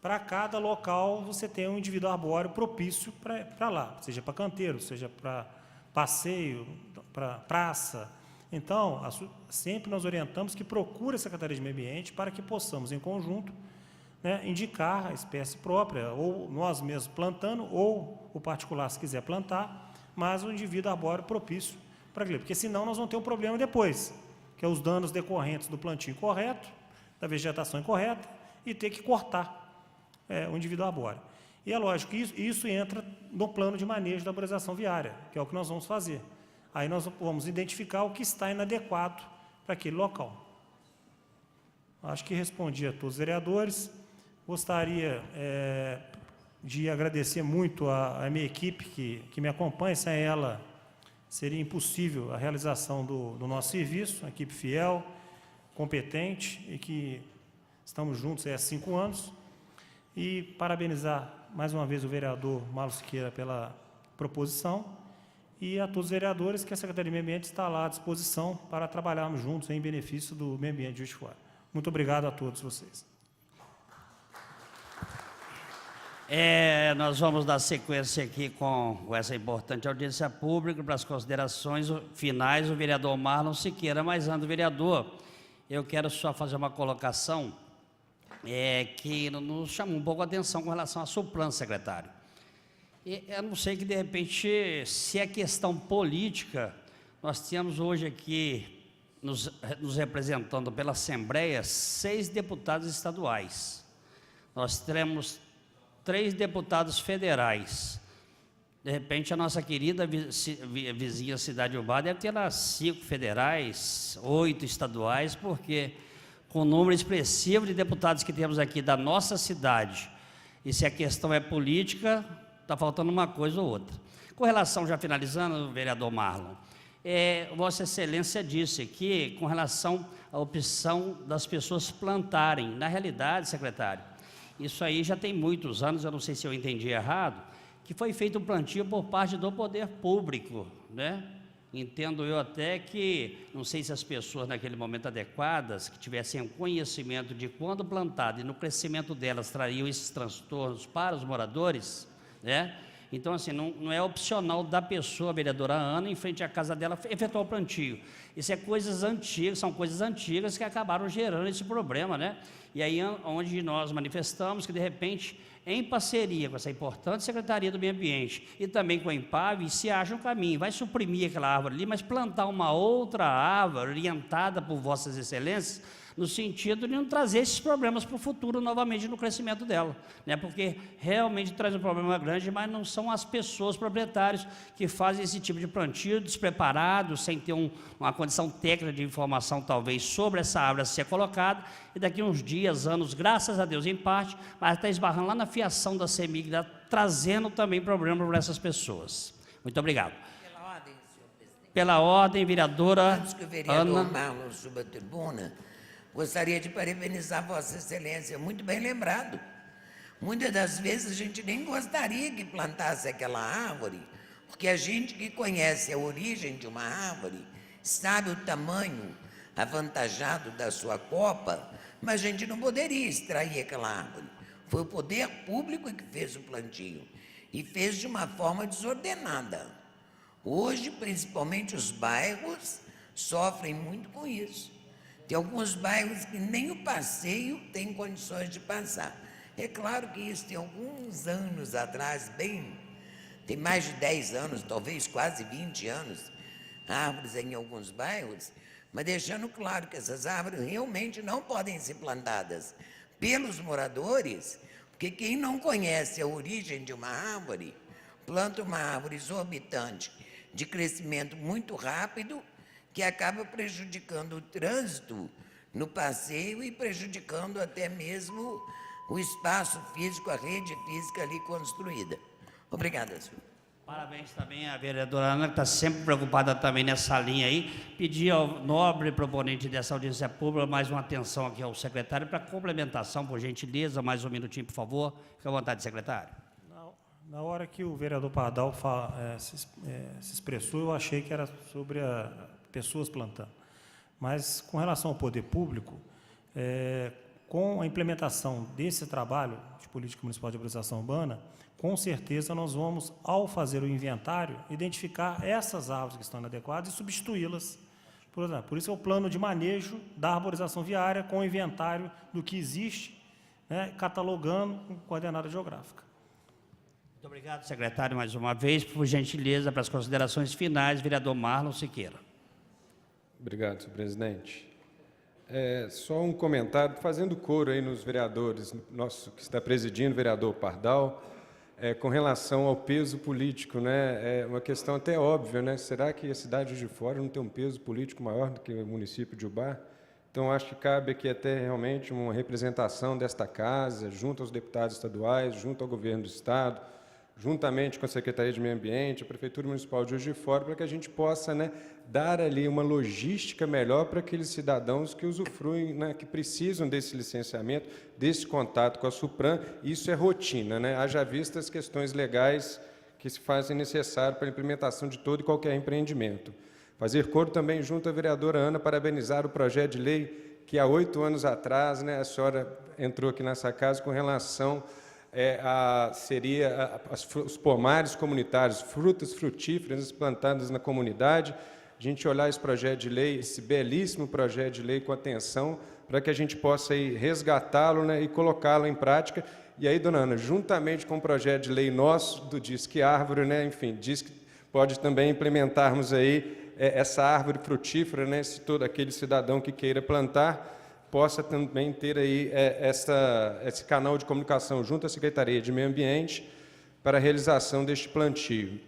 Para cada local você tem um indivíduo arbóreo propício para lá, seja para canteiro, seja para passeio, para praça. Então, sempre nós orientamos que procure a Secretaria de Meio Ambiente para que possamos, em conjunto, né, indicar a espécie própria, ou nós mesmos plantando, ou o particular, se quiser plantar, mas o indivíduo arbóreo propício para aquilo, porque senão nós vamos ter um problema depois, que é os danos decorrentes do plantio incorreto, da vegetação incorreta, e ter que cortar o indivíduo arbóreo. E é lógico que isso entra no plano de manejo da arborização viária, que é o que nós vamos fazer. Aí nós vamos identificar o que está inadequado para aquele local. Acho que respondi a todos os vereadores. Gostaria de agradecer muito a minha equipe que me acompanha. Sem ela, seria impossível a realização do nosso serviço, uma equipe fiel, competente e que estamos juntos há 5 anos. e parabenizar mais uma vez o vereador Marlon Siqueira pela proposição e a todos os vereadores que a Secretaria do Meio Ambiente está lá à disposição para trabalharmos juntos em benefício do meio ambiente de Juiz de Fora. Muito obrigado a todos vocês. Nós vamos dar sequência aqui com essa importante audiência pública para as considerações finais, o vereador Marlon Siqueira. Mas antes do vereador, eu quero só fazer uma colocação que nos chamou um pouco a atenção com relação à Suplan, secretário. Eu não sei que, de repente, se é questão política, nós temos hoje aqui, nos representando pela Assembleia, 6 deputados estaduais. Nós temos 3 deputados federais. De repente, a nossa querida vizinha Cidade Ubá deve ter lá 5 federais, 8 estaduais, porque com o número expressivo de deputados que temos aqui da nossa cidade, e se a questão é política, está faltando uma coisa ou outra. Com relação, já finalizando, vereador Marlon, Vossa Excelência disse que, com relação à opção das pessoas plantarem, na realidade, secretário, isso aí já tem muitos anos, eu não sei se eu entendi errado, que foi feito um plantio por parte do poder público, né? Entendo eu até que, não sei se as pessoas naquele momento adequadas, que tivessem conhecimento de quando plantado e no crescimento delas trariam esses transtornos para os moradores, né? Então, assim, não é opcional da pessoa, a vereadora Ana, em frente à casa dela, efetuar o plantio. Isso é coisas antigas, são coisas antigas que acabaram gerando esse problema, né? E aí, onde nós manifestamos que, de repente, em parceria com essa importante Secretaria do Meio Ambiente e também com a Empave, se acha um caminho, vai suprimir aquela árvore ali, mas plantar uma outra árvore orientada por Vossas Excelências, no sentido de não trazer esses problemas para o futuro novamente no crescimento dela, né? Porque realmente traz um problema grande, mas não são as pessoas proprietárias que fazem esse tipo de plantio despreparados, sem ter uma condição técnica de informação talvez sobre essa árvore a ser colocada, e daqui uns dias, anos, graças a Deus em parte, mas está esbarrando lá na fiação da CEMIG, trazendo também problema para essas pessoas. Muito obrigado. Pela ordem, senhor presidente. Pela ordem, vereadora Antes que o vereador Ana Marlon suba a tribuna, gostaria de parabenizar Vossa Excelência, muito bem lembrado. Muitas das vezes a gente nem gostaria que plantasse aquela árvore, porque a gente que conhece a origem de uma árvore, sabe o tamanho avantajado da sua copa, mas a gente não poderia extrair aquela árvore. Foi o poder público que fez o plantio, e fez de uma forma desordenada. Hoje, principalmente os bairros, sofrem muito com isso. Tem alguns bairros que nem o passeio tem condições de passar. É claro que isso tem alguns anos atrás, tem mais de 10 anos, talvez quase 20 anos, árvores em alguns bairros, mas deixando claro que essas árvores realmente não podem ser plantadas pelos moradores, porque quem não conhece a origem de uma árvore, planta uma árvore exorbitante, de crescimento muito rápido, que acaba prejudicando o trânsito no passeio e prejudicando até mesmo o espaço físico, a rede física ali construída. Obrigada, senhor. Parabéns também à vereadora Ana, que está sempre preocupada também nessa linha aí. Pedir ao nobre proponente dessa audiência pública mais uma atenção aqui ao secretário para complementação, por gentileza, mais um minutinho, por favor. Fique à vontade, secretário. Na hora que o vereador Pardal se expressou, eu achei que era sobre pessoas plantando. Mas, com relação ao poder público, com a implementação desse trabalho de política municipal de arborização urbana, com certeza nós vamos, ao fazer o inventário, identificar essas árvores que estão inadequadas e substituí-las. Por exemplo, por isso é o plano de manejo da arborização viária com o inventário do que existe, né, catalogando com coordenada geográfica. Muito obrigado, secretário, mais uma vez. Por gentileza, para as considerações finais, vereador Marlon Siqueira. Obrigado, senhor presidente. Só um comentário, fazendo coro aí nos vereadores, nosso que está presidindo, o vereador Pardal, com relação ao peso político, né? É uma questão até óbvia, né? Será que a cidade de Fora não tem um peso político maior do que o município de Ubá? Então, acho que cabe aqui até realmente uma representação desta casa, junto aos deputados estaduais, junto ao governo do Estado, juntamente com a Secretaria de Meio Ambiente, a Prefeitura Municipal de Juiz de Fora, para que a gente possa, né, dar ali uma logística melhor para aqueles cidadãos que usufruem, né, que precisam desse licenciamento, desse contato com a SUPRAM. Isso é rotina, né? Haja vista as questões legais que se fazem necessário para a implementação de todo e qualquer empreendimento. Fazer coro também junto à vereadora Ana, parabenizar o projeto de lei que há 8 anos atrás, né, a senhora entrou aqui nessa casa com relação os pomares comunitários, frutas frutíferas plantadas na comunidade. A gente olhar esse projeto de lei, esse belíssimo projeto de lei com atenção, para que a gente possa resgatá-lo, né, e colocá-lo em prática. E aí, dona Ana, juntamente com o projeto de lei nosso, do Disque Árvore, né, enfim, diz que pode também implementarmos aí essa árvore frutífera, né, se todo aquele cidadão que queira plantar possa também ter aí esse canal de comunicação junto à Secretaria de Meio Ambiente para a realização deste plantio.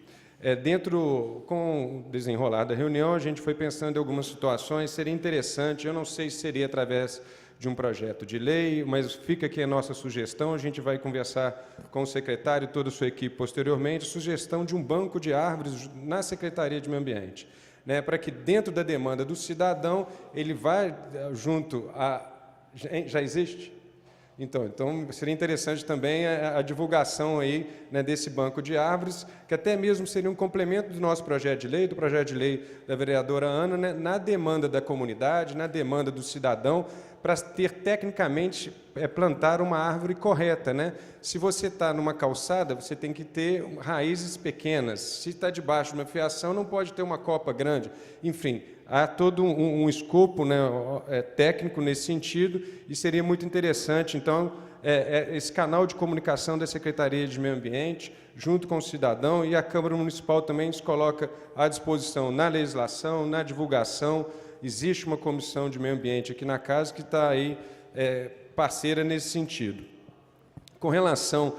Com o desenrolar da reunião, a gente foi pensando em algumas situações, seria interessante, eu não sei se seria através de um projeto de lei, mas fica aqui a nossa sugestão, a gente vai conversar com o secretário e toda a sua equipe posteriormente, sugestão de um banco de árvores na Secretaria de Meio Ambiente, né, para que dentro da demanda do cidadão, ele vai junto a... Já existe? Então seria interessante também a divulgação aí, né, desse banco de árvores, que até mesmo seria um complemento do nosso projeto de lei, do projeto de lei da vereadora Ana, né, na demanda da comunidade, na demanda do cidadão, para ter tecnicamente plantar uma árvore correta, né? Se você está numa calçada, você tem que ter raízes pequenas. Se está debaixo de uma fiação, não pode ter uma copa grande. Enfim, há todo um escopo, né, técnico nesse sentido, e seria muito interessante, então, esse canal de comunicação da Secretaria de Meio Ambiente, junto com o cidadão, e a Câmara Municipal também se coloca à disposição na legislação, na divulgação. Existe uma comissão de meio ambiente aqui na casa que está aí parceira nesse sentido. Com relação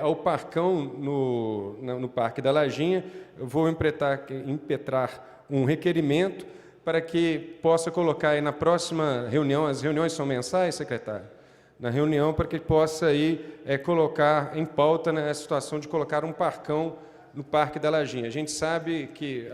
ao parcão no Parque da Lajinha, eu vou impetrar um requerimento para que possa colocar aí na próxima reunião, as reuniões são mensais, secretário? Na reunião, para que possa aí colocar em pauta, né, a situação de colocar um parcão no Parque da Lajinha. A gente sabe que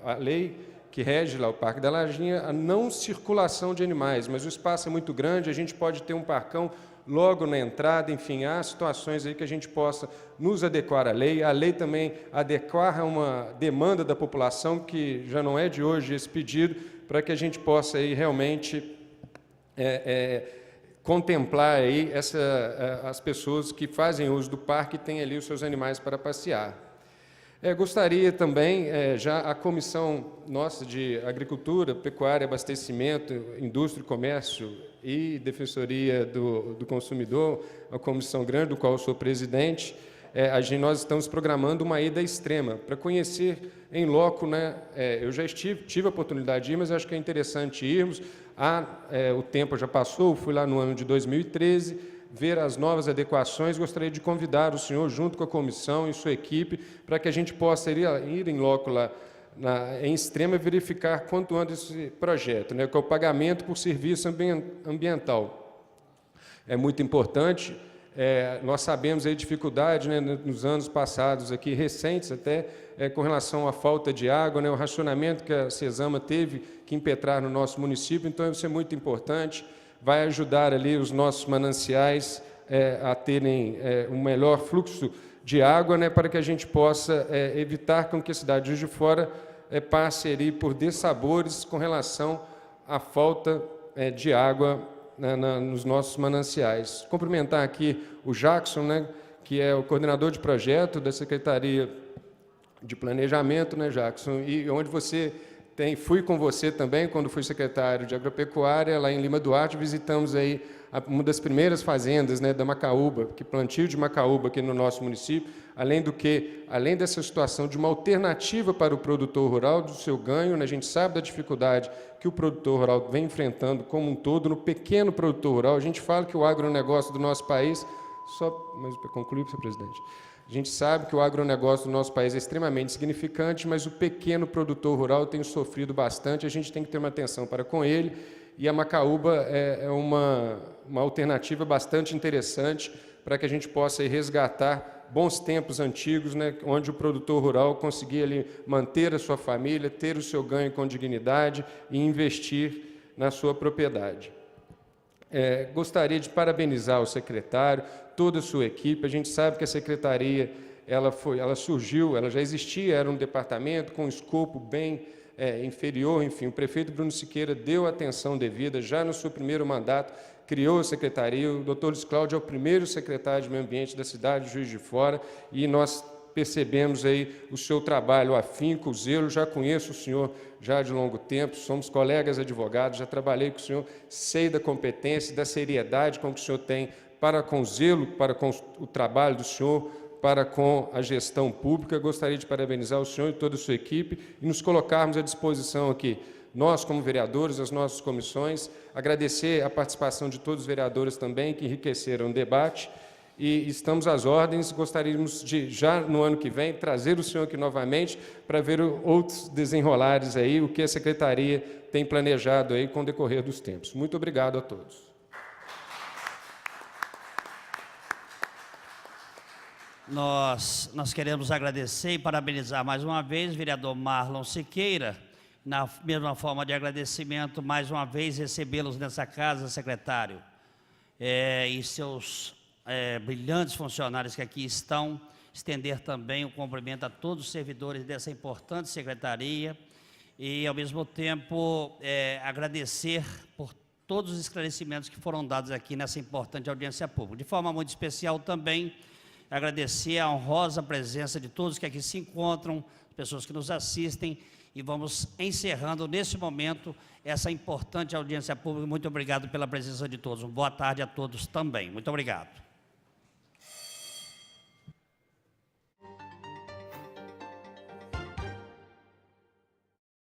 a lei que rege lá o Parque da Lajinha, a não circulação de animais, mas o espaço é muito grande, a gente pode ter um parcão logo na entrada, enfim, há situações aí que a gente possa nos adequar à lei, a lei também adequar a uma demanda da população, que já não é de hoje esse pedido, para que a gente possa aí realmente contemplar aí as pessoas que fazem uso do parque e têm ali os seus animais para passear. Gostaria também, já a Comissão nossa de Agricultura, Pecuária, Abastecimento, Indústria e Comércio e Defensoria do Consumidor, a comissão grande, do qual eu sou presidente, nós estamos programando uma ida extrema, para conhecer em loco, né, eu já tive a oportunidade de ir, mas acho que é interessante irmos, o tempo já passou, fui lá no ano de 2013, ver as novas adequações. Gostaria de convidar o senhor, junto com a comissão e sua equipe, para que a gente possa ir em loco lá, em Extrema, e verificar quanto anda esse projeto, né, que é o pagamento por serviço ambiental. É muito importante, nós sabemos a dificuldade, né, nos anos passados, aqui recentes até, com relação à falta de água, né, o racionamento que a CESAMA teve que impetrar no nosso município, então isso é muito importante, vai ajudar ali os nossos mananciais a terem um melhor fluxo de água, né, para que a gente possa evitar com que a cidade de Juiz de Fora passe ali por dessabores com relação à falta de água, né, nos nossos mananciais. Cumprimentar aqui o Jackson, né, que é o coordenador de projeto da Secretaria de Planejamento, né, Jackson, e onde você fui com você também, quando fui secretário de Agropecuária, lá em Lima Duarte, visitamos aí uma das primeiras fazendas, né, da macaúba, que plantio de macaúba aqui no nosso município, além dessa situação de uma alternativa para o produtor rural, do seu ganho, né, a gente sabe da dificuldade que o produtor rural vem enfrentando como um todo, no pequeno produtor rural. A gente fala que o agronegócio do nosso país, mas para concluir, senhor presidente, a gente sabe que o agronegócio do nosso país é extremamente significante, mas o pequeno produtor rural tem sofrido bastante, a gente tem que ter uma atenção para com ele, e a macaúba é uma alternativa bastante interessante para que a gente possa resgatar bons tempos antigos, né, onde o produtor rural conseguia ali manter a sua família, ter o seu ganho com dignidade e investir na sua propriedade. Gostaria de parabenizar o secretário, toda a sua equipe. A gente sabe que a secretaria ela surgiu, ela já existia, era um departamento com um escopo bem inferior. Enfim, o prefeito Bruno Siqueira deu atenção devida já no seu primeiro mandato, criou a secretaria. O doutor Luiz Cláudio é o primeiro secretário de Meio Ambiente da cidade de Juiz de Fora, e nós percebemos aí o seu trabalho, o afinco, o zelo. Já conheço o senhor já de longo tempo, somos colegas advogados, já trabalhei com o senhor, sei da competência, da seriedade com que o senhor tem para com o zelo, para com o trabalho do senhor, para com a gestão pública. Gostaria de parabenizar o senhor e toda a sua equipe e nos colocarmos à disposição aqui, nós como vereadores, as nossas comissões, agradecer a participação de todos os vereadores também que enriqueceram o debate, e estamos às ordens. Gostaríamos de, já no ano que vem, trazer o senhor aqui novamente para ver outros desenrolares aí, o que a secretaria tem planejado aí com o decorrer dos tempos. Muito obrigado a todos. Nós queremos agradecer e parabenizar mais uma vez o vereador Marlon Siqueira, na mesma forma de agradecimento, mais uma vez, recebê-los nessa casa, secretário, e seus brilhantes funcionários que aqui estão, estender também o cumprimento a todos os servidores dessa importante secretaria e, ao mesmo tempo, agradecer por todos os esclarecimentos que foram dados aqui nessa importante audiência pública. De forma muito especial também, agradecer a honrosa presença de todos que aqui se encontram, pessoas que nos assistem, e vamos encerrando nesse momento essa importante audiência pública. Muito obrigado pela presença de todos. Boa tarde a todos também. Muito obrigado.